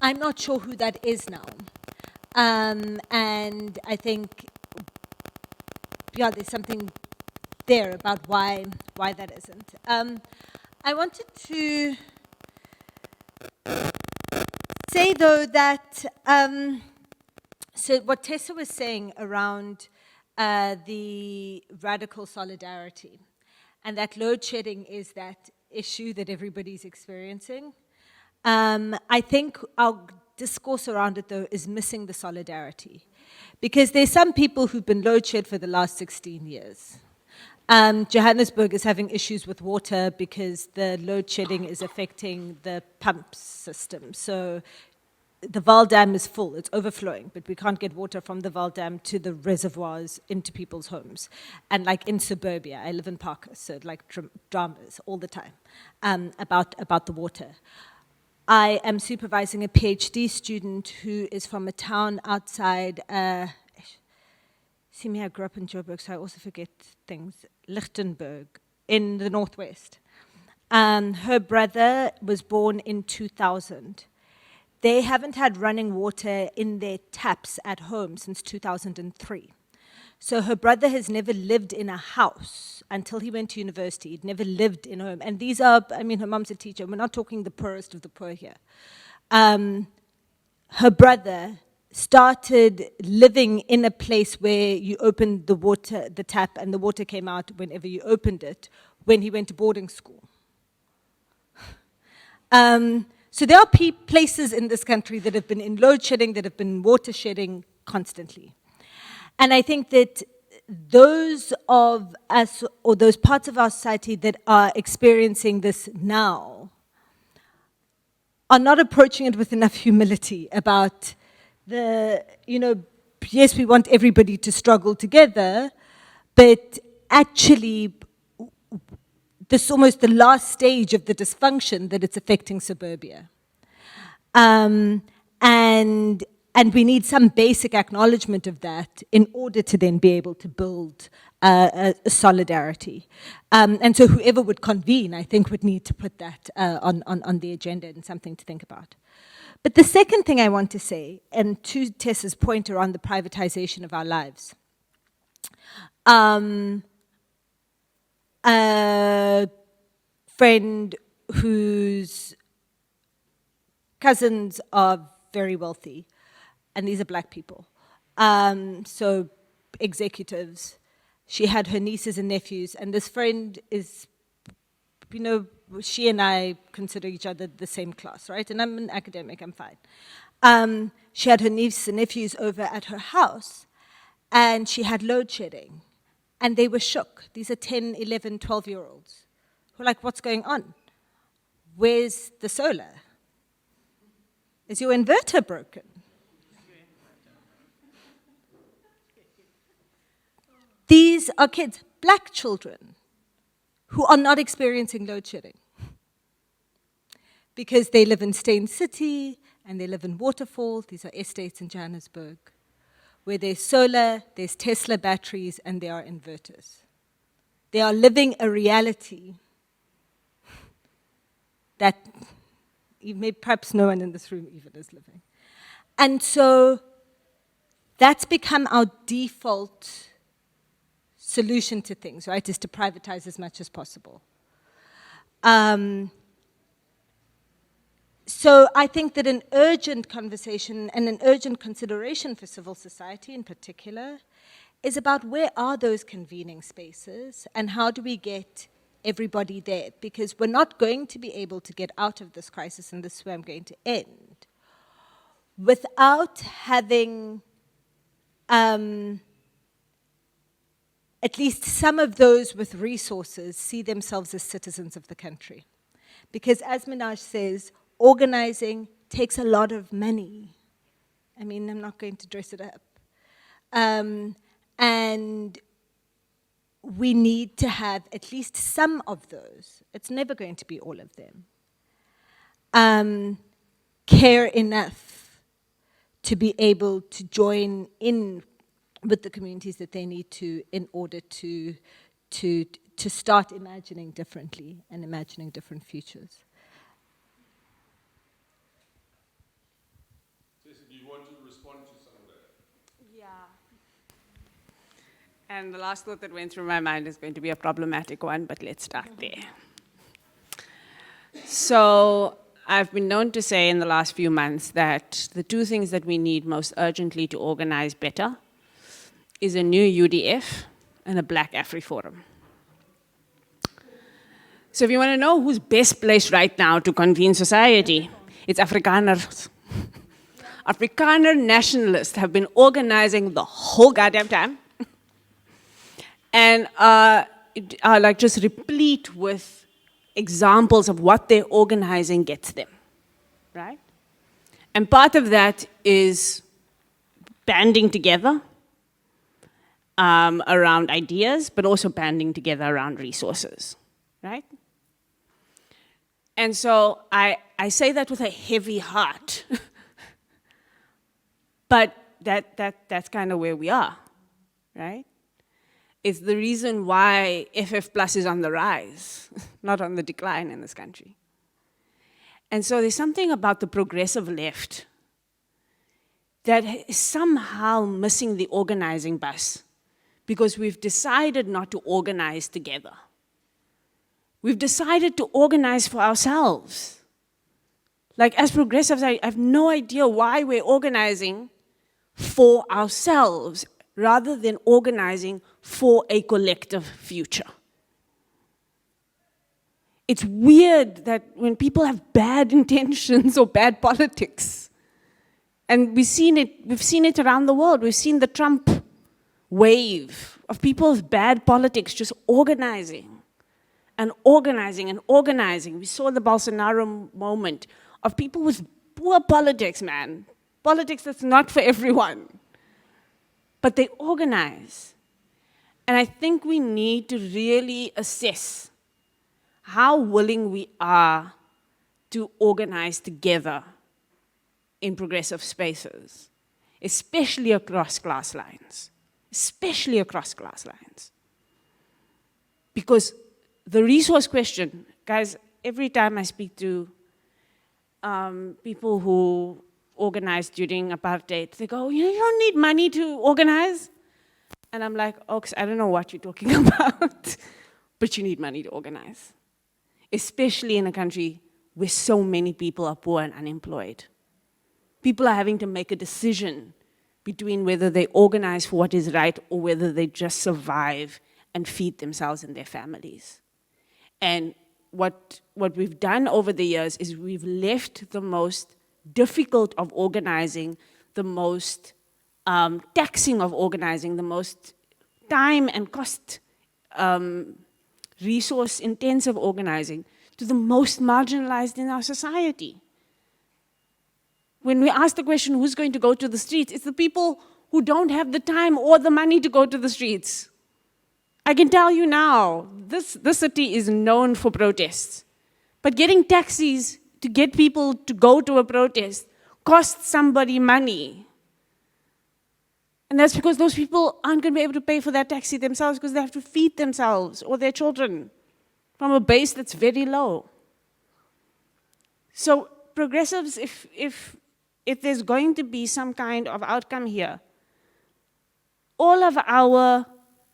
I'm not sure who that is now. And I think, there's something there about why that isn't. I wanted to say, though, that so what Tessa was saying around the radical solidarity, and that load shedding is that issue that everybody's experiencing. I think our discourse around it, though, is missing the solidarity. Because there's some people who've been load shed for the last 16 years. Johannesburg is having issues with water because the load shedding is affecting the pump system. So the Vaal Dam is full, it's overflowing, but we can't get water from the Vaal Dam to the reservoirs into people's homes. And like in suburbia, I live in Parkhurst, so like dramas all the time about the water. I am supervising a PhD student who is from a town outside, see me, I grew up in Joburg, so I also forget things, Lichtenburg, in the northwest. Her brother was born in 2000. They haven't had running water in their taps at home since 2003. So her brother has never lived in a house until he went to university. He'd never lived in a home. And these are, her mom's a teacher. We're not talking the poorest of the poor here. Her brother started living in a place where you opened the tap, and the water came out whenever you opened it, when he went to boarding school. So there are places in this country that have been in load shedding, that have been water shedding constantly. And I think that those of us, or those parts of our society that are experiencing this now, are not approaching it with enough humility about yes, we want everybody to struggle together, but actually, this is almost the last stage of the dysfunction that it's affecting suburbia. And we need some basic acknowledgement of that in order to then be able to build a solidarity. And so whoever would convene, I think, would need to put that on the agenda and something to think about. But the second thing I want to say, and to Tessa's point around the privatization of our lives, a friend whose cousins are very wealthy, and these are black people, so executives. She had her nieces and nephews, and this friend is, she and I consider each other the same class, right? And I'm an academic, I'm fine. She had her nieces and nephews over at her house, and she had load shedding, and they were shook. These are 10, 11, 12-year-olds who are like, what's going on? Where's the solar? Is your inverter broken? These are kids, black children, who are not experiencing load shedding because they live in Steyn City and they live in Waterfall. These are estates in Johannesburg, where there's solar, there's Tesla batteries, and there are inverters. They are living a reality that perhaps no one in this room even is living. And so that's become our default solution to things, right, is to privatize as much as possible. So I think that an urgent conversation and an urgent consideration for civil society in particular is about where are those convening spaces and how do we get everybody there? Because we're not going to be able to get out of this crisis, and this is where I'm going to end, without having at least some of those with resources see themselves as citizens of the country. Because as Minaj says, organizing takes a lot of money. I mean, I'm not going to dress it up. And we need to have at least some of those. It's never going to be all of them. Care enough to be able to join in with the communities that they need to in order to start imagining differently and imagining different futures. Stacey, do you want to respond to some of that? Yeah. And the last thought that went through my mind is going to be a problematic one, but let's start there. So I've been known to say in the last few months that the two things that we need most urgently to organize better is a new UDF and a Black AfriForum. So if you want to know who's best placed right now to convene society, it's Afrikaners. Afrikaner nationalists have been organizing the whole goddamn time and are like just replete with examples of what their organizing gets them, right? And part of that is banding together around ideas, but also banding together around resources, right? And so I say that with a heavy heart, but that's kind of where we are, right? It's the reason why FF Plus is on the rise, not on the decline in this country. And so there's something about the progressive left that is somehow missing the organizing bus because we've decided not to organize together. We've decided to organize for ourselves. Like as progressives, I have no idea why we're organizing for ourselves rather than organizing for a collective future. It's weird that when people have bad intentions or bad politics, and we've seen it around the world. We've seen the Trump wave of people with bad politics just organizing and organizing and organizing. We saw the Bolsonaro moment of people with poor politics, man. Politics that's not for everyone. But they organize. And I think we need to really assess how willing we are to organize together in progressive spaces, especially across class lines. Especially across class lines. Because the resource question, guys, every time I speak to people who organized during apartheid, they go, you don't need money to organize. And I'm like, Oaks, I don't know what you're talking about, but you need money to organize. Especially in a country where so many people are poor and unemployed. People are having to make a decision between whether they organize for what is right or whether they just survive and feed themselves and their families. And what we've done over the years is we've left the most difficult of organizing, the most taxing of organizing, the most time and cost resource intensive organizing to the most marginalized in our society. When we ask the question, who's going to go to the streets, it's the people who don't have the time or the money to go to the streets. I can tell you now, this city is known for protests. But getting taxis to get people to go to a protest costs somebody money. And that's because those people aren't going to be able to pay for that taxi themselves because they have to feed themselves or their children from a base that's very low. So progressives, if there's going to be some kind of outcome here, all of our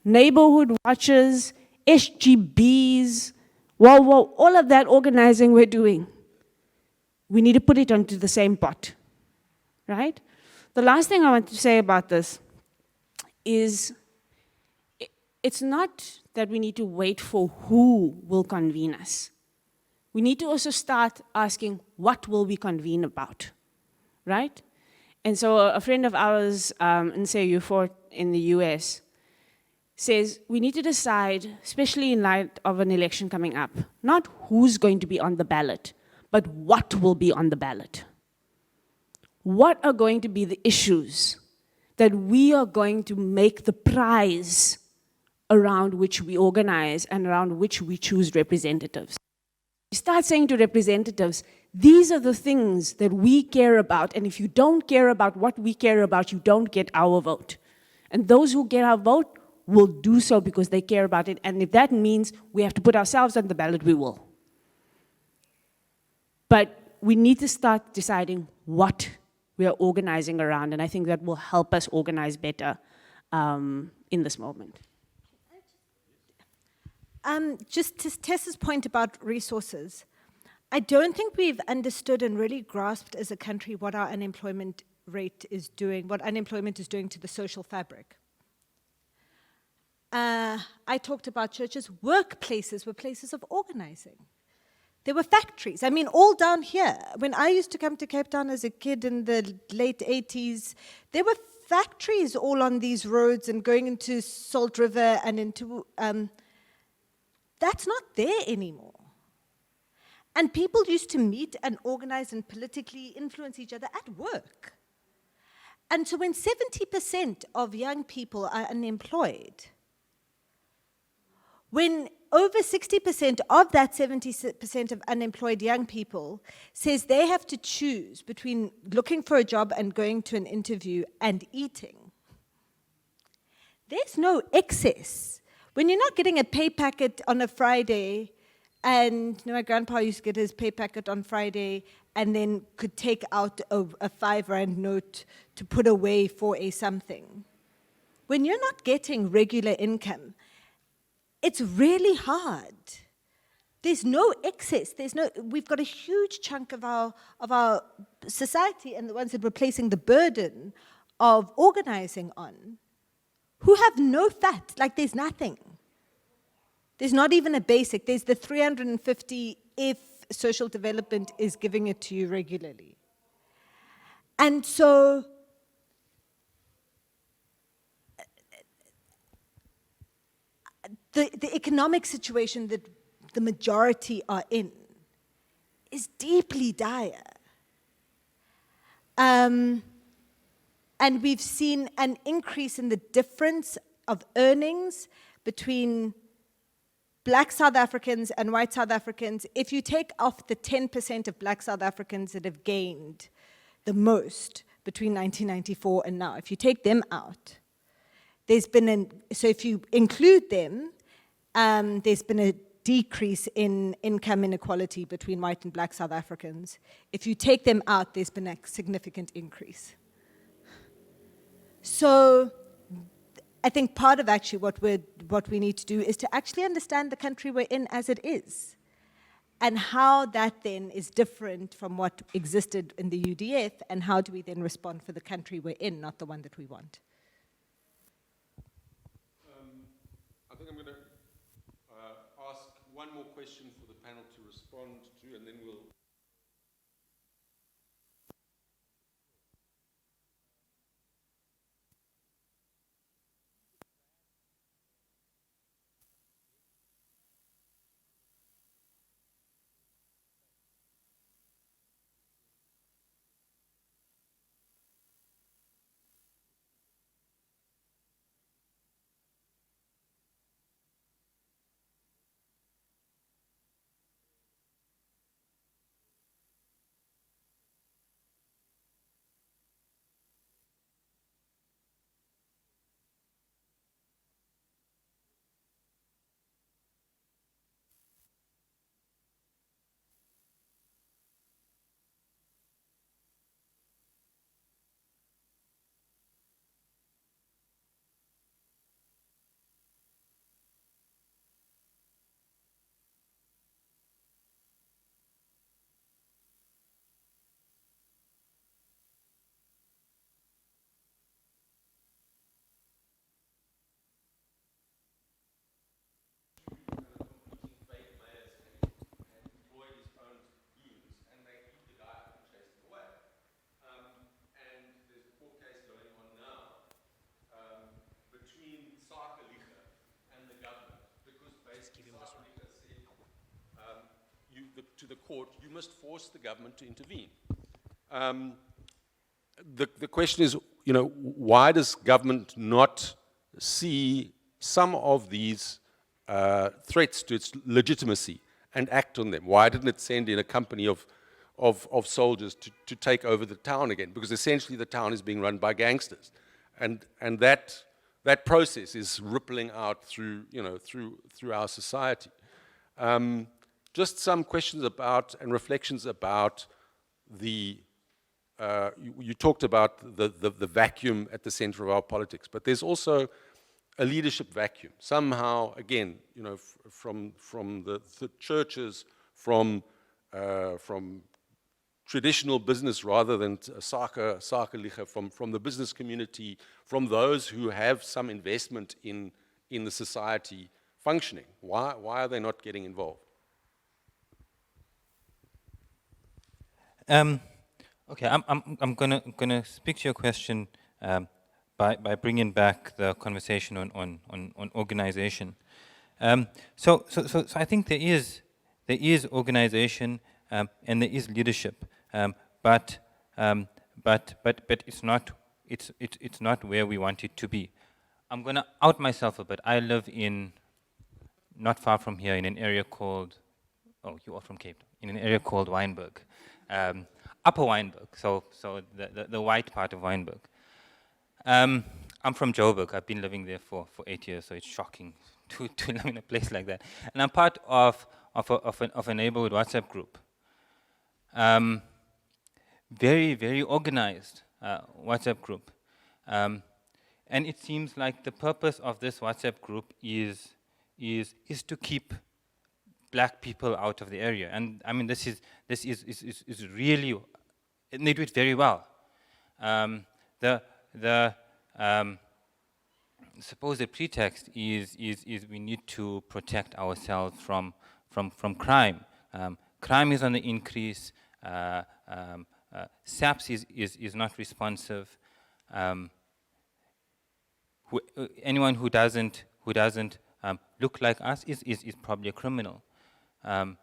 neighborhood watches, SGBs, all of that organizing we're doing, we need to put it onto the same pot, right? The last thing I want to say about this is it's not that we need to wait for who will convene us. We need to also start asking, what will we convene about, right? And so a friend of ours in CU4 in the US says we need to decide, especially in light of an election coming up, not who's going to be on the ballot, but what will be on the ballot. What are going to be the issues that we are going to make the prize around which we organize and around which we choose representatives? You start saying to representatives, these are the things that we care about, and if you don't care about what we care about, you don't get our vote. And those who get our vote will do so because they care about it, and if that means we have to put ourselves on the ballot, we will. But we need to start deciding what we are organizing around, and I think that will help us organize better in this moment. Just to Tessa's point about resources, I don't think we've understood and really grasped as a country what our unemployment rate is doing, what unemployment is doing to the social fabric. I talked about churches. Workplaces were places of organizing. There were factories. I mean, all down here. When I used to come to Cape Town as a kid in the late 80s, there were factories all on these roads and going into Salt River and into... that's not there anymore. And people used to meet and organize and politically influence each other at work. And so when 70% of young people are unemployed, when over 60% of that 70% of unemployed young people says they have to choose between looking for a job and going to an interview and eating, there's no excess. When you're not getting a pay packet on a Friday, and my grandpa used to get his pay packet on Friday and then could take out a R5 note to put away for a something. When you're not getting regular income, it's really hard. There's no excess. We've got a huge chunk of our society, and the ones that we're placing the burden of organizing on, who have no fat, like there's nothing. There's not even a basic. There's the 350 if social development is giving it to you regularly. And so the economic situation that the majority are in is deeply dire. And we've seen an increase in the difference of earnings between Black South Africans and white South Africans. If you take off the 10% of Black South Africans that have gained the most between 1994 and now, if you take them out, there's been so if you include them, there's been a decrease in income inequality between white and Black South Africans. If you take them out, there's been a significant increase. So I think part of actually what we need to do is to actually understand the country we're in as it is, and how that then is different from what existed in the UDF, and how do we then respond for the country we're in, not the one that we want. I think I'm going to ask one more question for the panel to respond to, and then we'll... to the court, you must force the government to intervene. The question is, why does government not see some of these threats to its legitimacy and act on them? Why didn't it send in a company of soldiers to take over the town again? Because essentially the town is being run by gangsters, and that process is rippling out through our society. Just some questions about and reflections about the. You talked about the vacuum at the center of our politics, but there's also a leadership vacuum. Somehow, again, from the churches, from traditional business rather than sake liga, from the business community, from those who have some investment in the society functioning. Why are they not getting involved? Okay, I'm gonna speak to your question by bringing back the conversation on organization. So I think there is organization and there is leadership, but it's not where we want it to be. I'm gonna out myself a bit. I live not far from here in an area called, you are from Cape Town, in an area called Wynberg. Upper Wynberg, so the white part of Wynberg. I'm from Joburg. I've been living there for 8 years, so it's shocking to live in a place like that. And I'm part of a neighborhood WhatsApp group. Very, very organized WhatsApp group. And it seems like the purpose of this WhatsApp group is to keep black people out of the area. And I mean, this is really, and they do it very well. The supposed pretext is we need to protect ourselves from crime. Crime is on the increase. SAPS is not responsive. Anyone who doesn't look like us is probably a criminal. And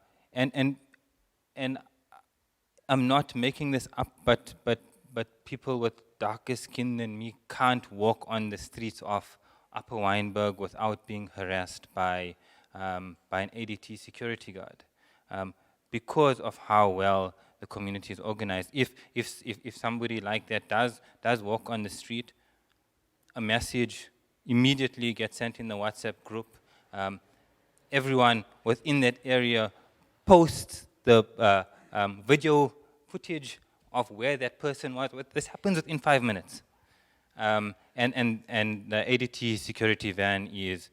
I'm not making this up, but people with darker skin than me can't walk on the streets of Upper Wynberg without being harassed by an ADT security guard, because of how well the community is organized. If somebody like that does walk on the street, a message immediately gets sent in the WhatsApp group. Everyone within that area posts the video footage of where that person was. This happens within 5 minutes. And the ADT security van is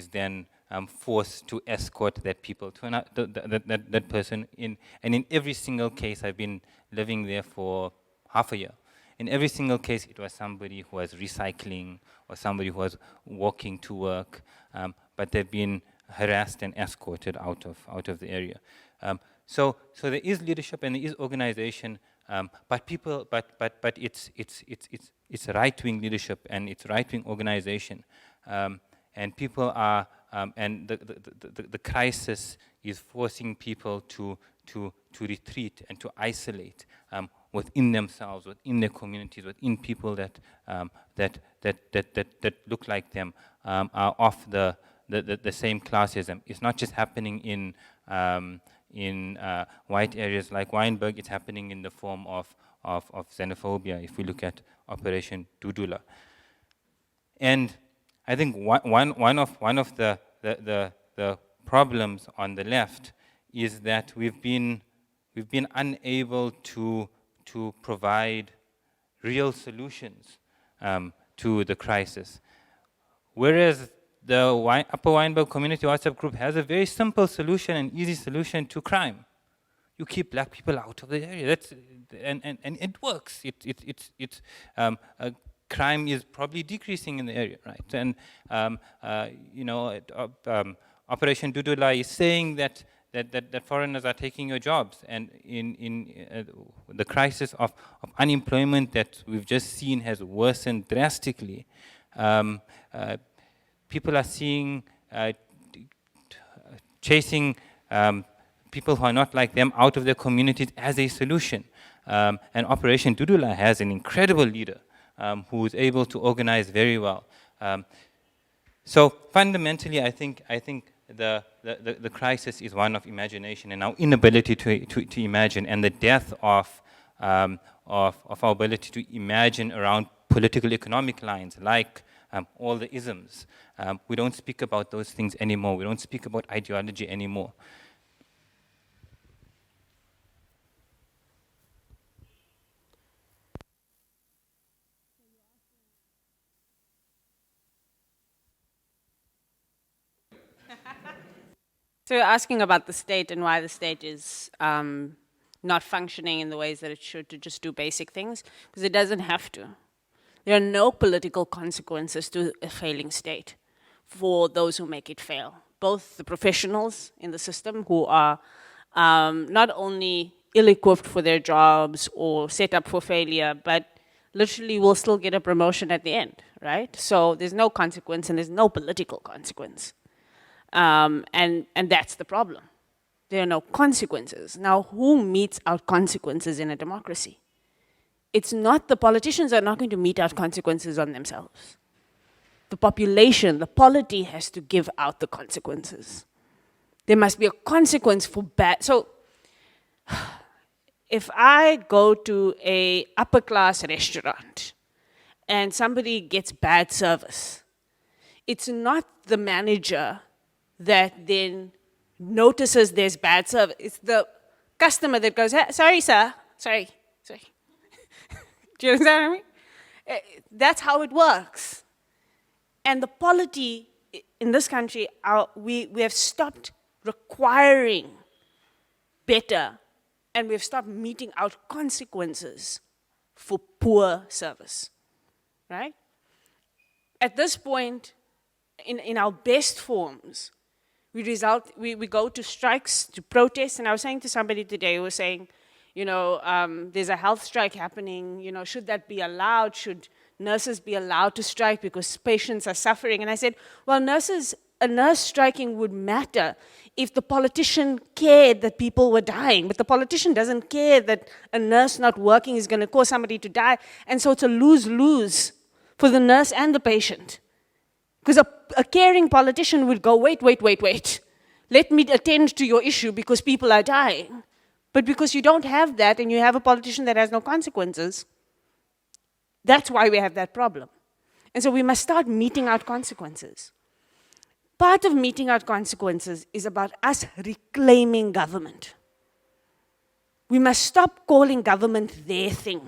then forced to escort that people to that person in. And in every single case, I've been living there for half a year. In every single case, it was somebody who was recycling or somebody who was walking to work, but they've been harassed and escorted out of the area. So there is leadership and there is organization, but it's right-wing leadership and it's right-wing organization, and people are and the crisis is forcing people to retreat and to isolate within themselves, within their communities, within people that look like them, are of the same classism. It's not just happening in white areas like Wynberg. It's happening in the form of xenophobia. If we look at Operation Dudula, and I think one of the problems on the left is that we've been unable to provide real solutions to the crisis, whereas the Upper Wynberg Community WhatsApp group has a very simple solution, an easy solution to crime. You keep black people out of the area. And it works. Crime is probably decreasing in the area, right? And Operation Dudula is saying that foreigners are taking your jobs, and in the crisis of unemployment that we've just seen has worsened drastically. People are chasing people who are not like them out of their communities as a solution. And Operation Dudula has an incredible leader who is able to organize very well. So fundamentally, I think the crisis is one of imagination and our inability to imagine, and the death of our ability to imagine around political economic lines, like all the isms. We don't speak about those things anymore. We don't speak about ideology anymore. So you're asking about the state and why the state is not functioning in the ways that it should to just do basic things, because it doesn't have to. There are no political consequences to a failing state for those who make it fail. Both the professionals in the system who are not only ill-equipped for their jobs or set up for failure, but literally will still get a promotion at the end, right? So there's no consequence and there's no political consequence. And that's the problem. There are no consequences. Now, who metes out consequences in a democracy? It's not, the politicians are not going to mete out consequences on themselves. The population, the polity has to give out the consequences. There must be a consequence for bad. So if I go to a upper class restaurant and somebody gets bad service, it's not the manager that then notices there's bad service. It's the customer that goes, hey, sorry, sir, sorry. Do you understand what I mean? That's how it works. And the polity in this country, we have stopped requiring better, and we've stopped meting out consequences for poor service, right? At this point, in our best forms, we go to strikes, to protests, and I was saying to somebody today who was saying, you know, there's a health strike happening, you know, should that be allowed? Should nurses be allowed to strike because patients are suffering? And I said, well, a nurse striking would matter if the politician cared that people were dying, but the politician doesn't care that a nurse not working is going to cause somebody to die, and so it's a lose-lose for the nurse and the patient. Because a caring politician would go, wait. Let me attend to your issue because people are dying. But because you don't have that and you have a politician that has no consequences, that's why we have that problem. And so we must start meting out consequences. Part of meting out consequences is about us reclaiming government. We must stop calling government their thing.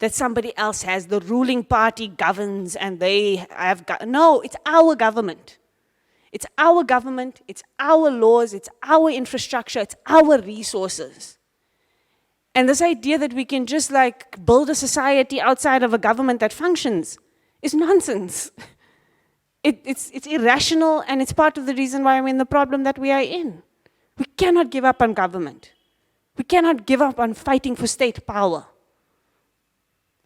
That somebody else has, the ruling party governs and they have, no, it's our government. It's our government, it's our laws, it's our infrastructure, it's our resources. And this idea that we can just like build a society outside of a government that functions is nonsense. It's irrational, and it's part of the reason why we're in the problem that we are in. We cannot give up on government. We cannot give up on fighting for state power.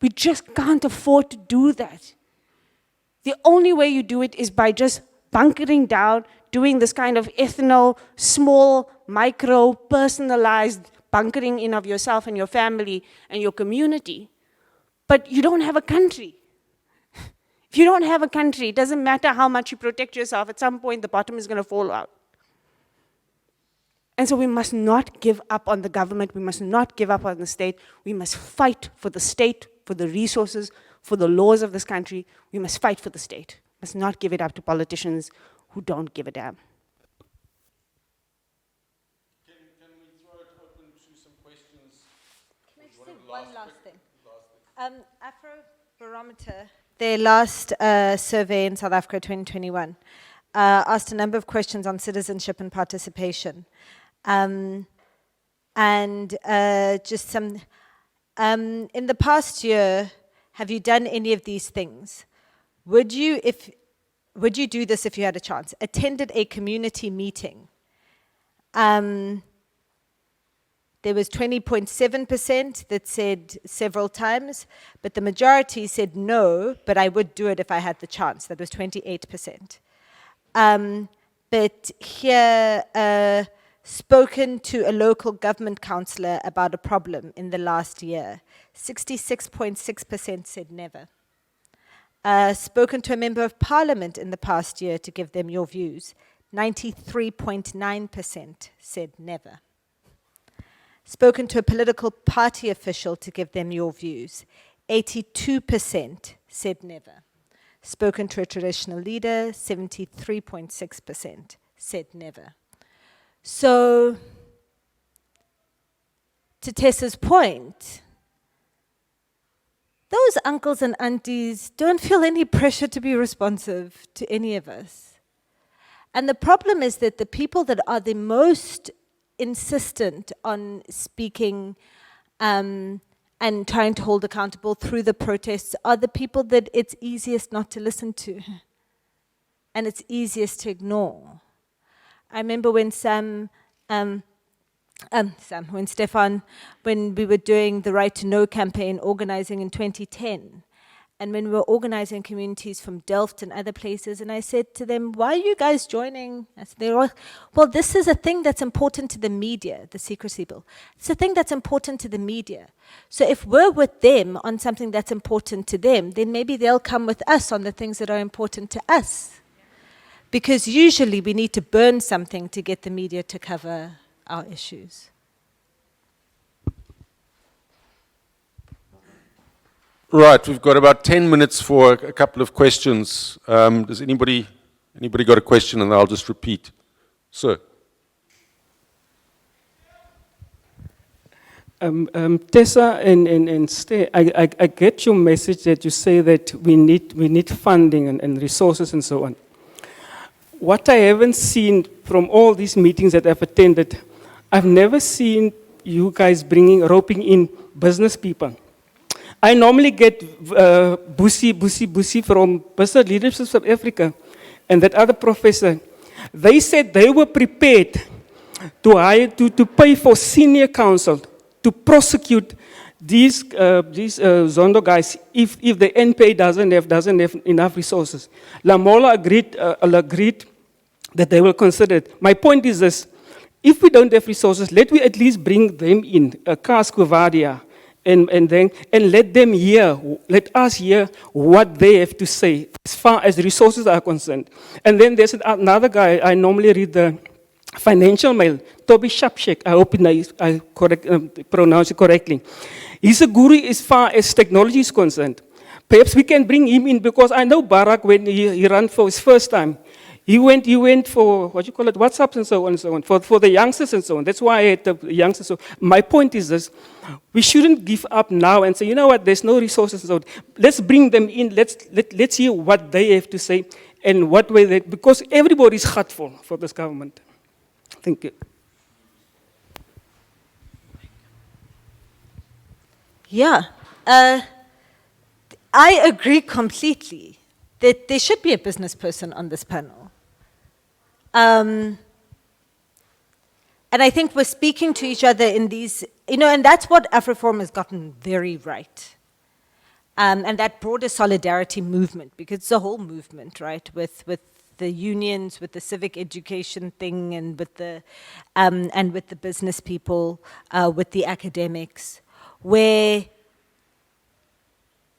We just can't afford to do that. The only way you do it is by just bunkering down, doing this kind of small, micro, personalized bunkering in of yourself and your family and your community. But you don't have a country. If you don't have a country, it doesn't matter how much you protect yourself, at some point the bottom is going to fall out. And so we must not give up on the government, we must not give up on the state, we must fight for the state, for the resources, for the laws of this country. We must fight for the state. We must not give it up to politicians who don't give a damn. Can we throw it open to some questions? Can I just say one last thing? Afrobarometer, their last survey in South Africa 2021, asked a number of questions on citizenship and participation. Just some, in the past year, have you done any of these things? Would you do this if you had a chance? Attended a community meeting. There was 20.7% that said several times, but the majority said no, but I would do it if I had the chance. That was 28%. But here, spoken to a local government councillor about a problem in the last year? 66.6% said never. Spoken to a member of parliament in the past year to give them your views? 93.9% said never. Spoken to a political party official to give them your views? 82% said never. Spoken to a traditional leader? 73.6% said never. So, to Tessa's point, those uncles and aunties don't feel any pressure to be responsive to any of us. And the problem is that the people that are the most insistent on speaking and trying to hold accountable through the protests are the people that it's easiest not to listen to and it's easiest to ignore. I remember when when we were doing the Right to Know campaign, organizing in 2010, and when we were organizing communities from Delft and other places, and I said to them, why are you guys joining? I said, they were all, well, this is a thing that's important to the media, the secrecy bill. It's a thing that's important to the media. So if we're with them on something that's important to them, then maybe they'll come with us on the things that are important to us. Because usually we need to burn something to get the media to cover our issues. Right, we've got about 10 minutes for a couple of questions. Does anybody got a question? And I'll just repeat. Sir. Tessa and Stay, I get your message that you say that we need funding and resources and so on. What I haven't seen from all these meetings that I've attended, I've never seen you guys roping in business people. I normally get Busi from Business Leadership South Africa and that other professor. They said they were prepared to hire, to pay for senior counsel to prosecute these Zondo guys if the NPA doesn't have enough resources. Lamola agreed that they will consider it. My point is this: if we don't have resources, let we at least bring them in, Kaskuvadia, and let us hear what they have to say as far as resources are concerned. And then there's another guy, I normally read the Financial Mail, Toby Shapshek, I hope I pronounce it correctly. He's a guru as far as technology is concerned. Perhaps we can bring him in, because I know Barack, when he ran for his first time, he went for, WhatsApps and so on, for the youngsters and so on. That's why I had the youngsters. So my point is this: we shouldn't give up now and say, you know what, there's no resources. So let's bring them in, let's hear what they have to say and what way they, because everybody's hurtful for this government. Thank you. Yeah, I agree completely that there should be a business person on this panel. And I think we're speaking to each other in these, and that's what AfriForum has gotten very right. And that broader solidarity movement, because it's a whole movement, right, with the unions, with the civic education thing, and with the business people, with the academics, where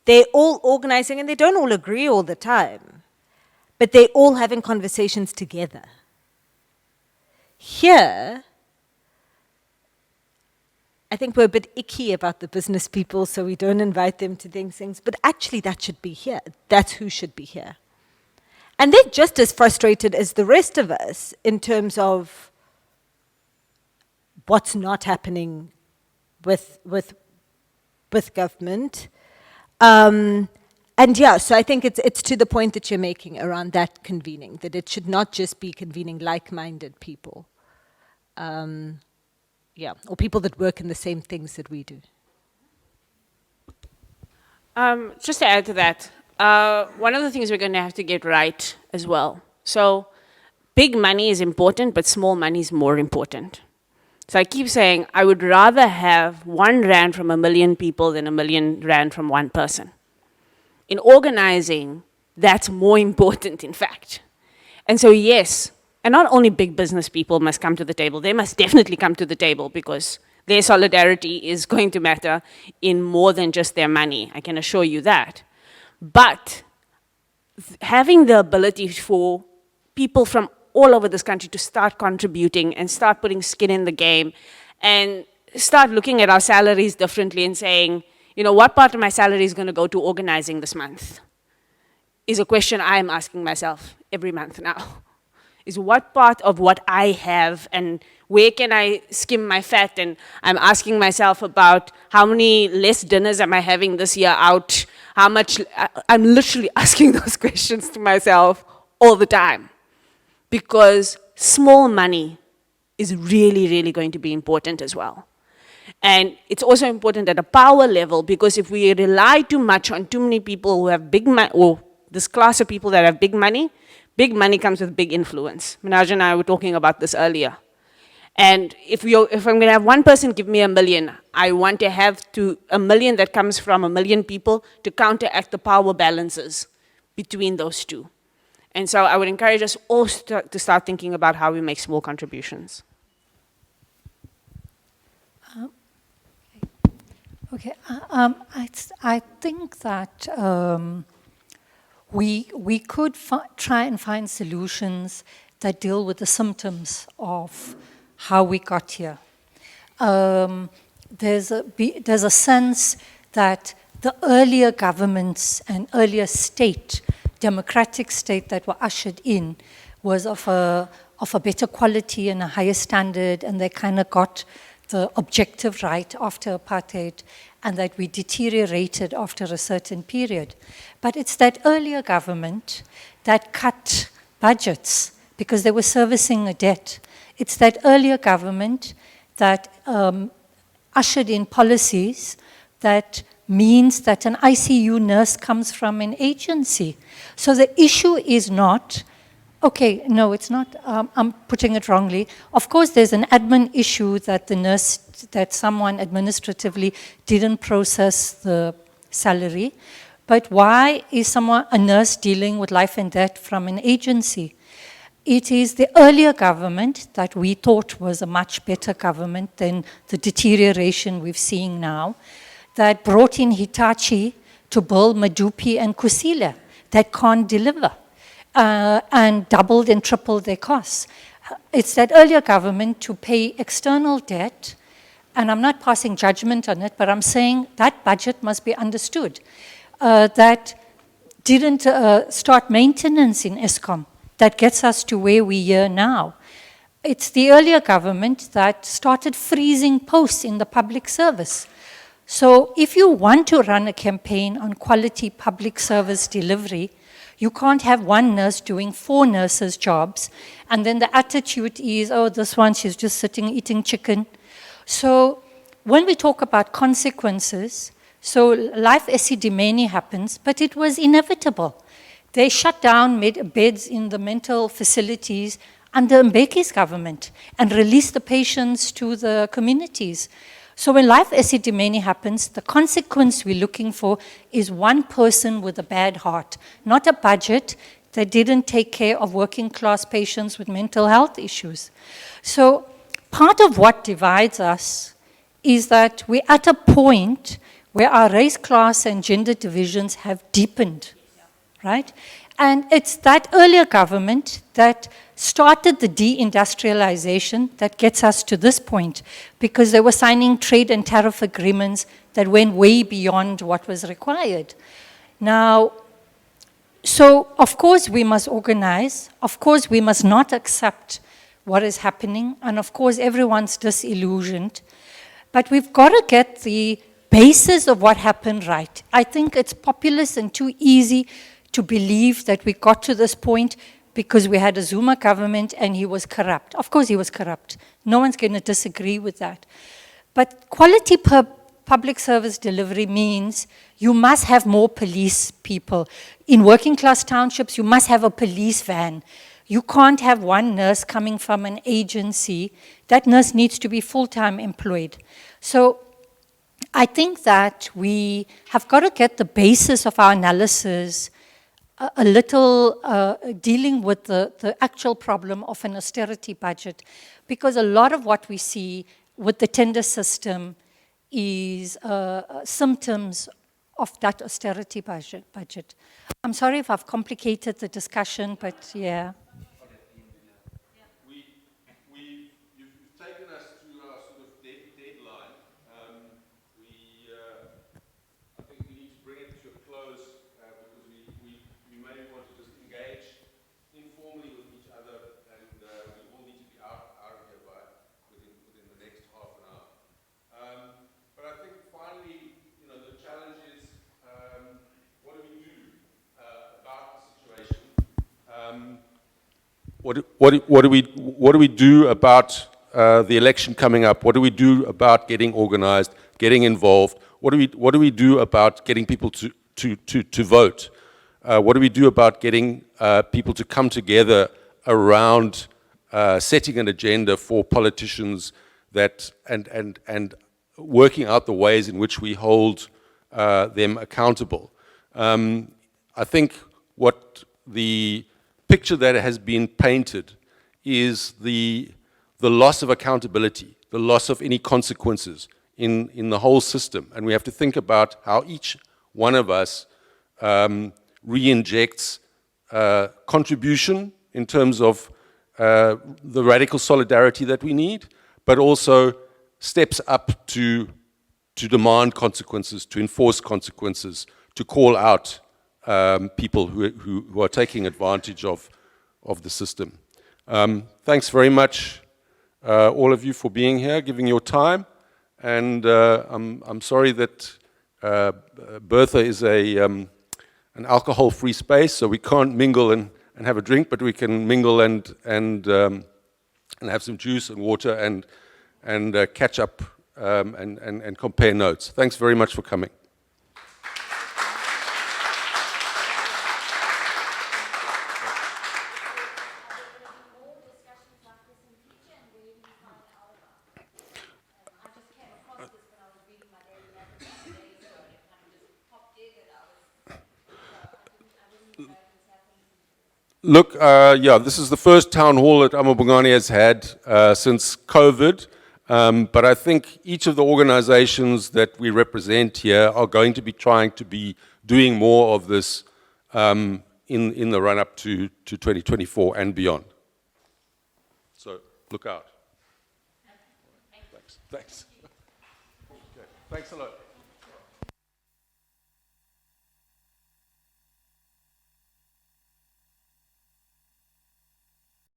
they're all organizing, and they don't all agree all the time, but they're all having conversations together. Here, I think we're a bit icky about the business people, so we don't invite them to things, but actually that should be here. That's who should be here. And they're just as frustrated as the rest of us in terms of what's not happening with government. And yeah, so I think it's to the point that you're making around that convening, that it should not just be convening like-minded people. Or people that work in the same things that we do. Just to add to that, one of the things we're going to have to get right as well. So big money is important, but small money is more important. So I keep saying I would rather have 1 rand from 1 million people than 1 million rand from one person. In organizing, that's more important, in fact. And so yes, And not only big business people must come to the table, they must definitely come to the table, because their solidarity is going to matter in more than just their money, I can assure you that. But having the ability for people from all over this country to start contributing and start putting skin in the game and start looking at our salaries differently and saying, you know, what part of my salary is going to go to organizing this month, is a question I'm asking myself every month now. Is what part of what I have and where can I skim my fat? And I'm asking myself about how many less dinners am I having this year out? How much, I'm literally asking those questions to myself all the time. Because small money is really, really going to be important as well. And it's also important at a power level, because if we rely too much on too many people who have big money, or this class of people that have big money comes with big influence. Minaj and I were talking about this earlier. And if I'm going to have one person give me $1 million, I want to have $1 million that comes from 1 million people to counteract the power balances between those two. And so I would encourage us all to start thinking about how we make small contributions. Okay, I think that we could try and find solutions that deal with the symptoms of how we got here. There's a sense that the earlier governments and earlier state, democratic state that were ushered in, was of a better quality and a higher standard, and they kind of got the objective right after apartheid, and that we deteriorated after a certain period. But it's that earlier government that cut budgets because they were servicing a debt. It's that earlier government that ushered in policies that means that an ICU nurse comes from an agency. So the issue is not, okay, no, it's not, I'm putting it wrongly. Of course, there's an admin issue that the nurse, that someone administratively didn't process the salary. But why is a nurse dealing with life and death from an agency? It is the earlier government that we thought was a much better government than the deterioration we're seeing now, that brought in Hitachi to build Madupi and Kusile that can't deliver. And doubled and tripled their costs. It's that earlier government to pay external debt, and I'm not passing judgment on it, but I'm saying that budget must be understood. That didn't start maintenance in Eskom that gets us to where we are now. It's the earlier government that started freezing posts in the public service. So if you want to run a campaign on quality public service delivery, you can't have one nurse doing 4 nurses' jobs, and then the attitude is, oh, this one, she's just sitting eating chicken. So when we talk about consequences, so life Esidimeni happens, but it was inevitable. They shut down beds in the mental facilities under Mbeki's government and released the patients to the communities. So when life Esidimeni happens, the consequence we're looking for is one person with a bad heart, not a budget that didn't take care of working class patients with mental health issues. So part of what divides us is that we're at a point where our race, class, and gender divisions have deepened, right? And it's that earlier government that started the deindustrialization that gets us to this point, because they were signing trade and tariff agreements that went way beyond what was required. Now, so of course we must organize, of course we must not accept what is happening, and of course everyone's disillusioned, but we've got to get the basis of what happened right. I think it's populist and too easy to believe that we got to this point because we had a Zuma government and he was corrupt. Of course he was corrupt. No one's going to disagree with that. But quality public service delivery means you must have more police people. In working class townships, you must have a police van. You can't have one nurse coming from an agency. That nurse needs to be full-time employed. So I think that we have got to get the basis of our analysis a little dealing with the actual problem of an austerity budget, because a lot of what we see with the tender system is symptoms of that austerity budget. I'm sorry if I've complicated the discussion, but yeah. You've taken us through our sort of deadline. I think we need to bring it to a close because we may want to just engage informally with each other, and we all need to be out of here within the next half an hour. But I think finally, the challenge is what do we do about the situation? What do we do about the election coming up? What do we do about getting organized, getting involved? What do we do about getting people to vote? What do we do about getting people to come together around setting an agenda for politicians and working out the ways in which we hold them accountable? I think what the picture that has been painted is the loss of accountability, the loss of any consequences in the whole system. And we have to think about how each one of us re-injects contribution in terms of the radical solidarity that we need, but also steps up to demand consequences, to enforce consequences, to call out people who are taking advantage of the system. Thanks very much, all of you, for being here, giving your time. And I'm sorry that Bertha is an alcohol-free space, so we can't mingle and have a drink, but we can mingle and have some juice and water and catch up and compare notes. Thanks very much for coming. Look, this is the first town hall that amaBhungane has had since COVID, but I think each of the organizations that we represent here are going to be trying to be doing more of this in the run-up to 2024 and beyond. So, look out. Thanks. Okay. Thanks a lot.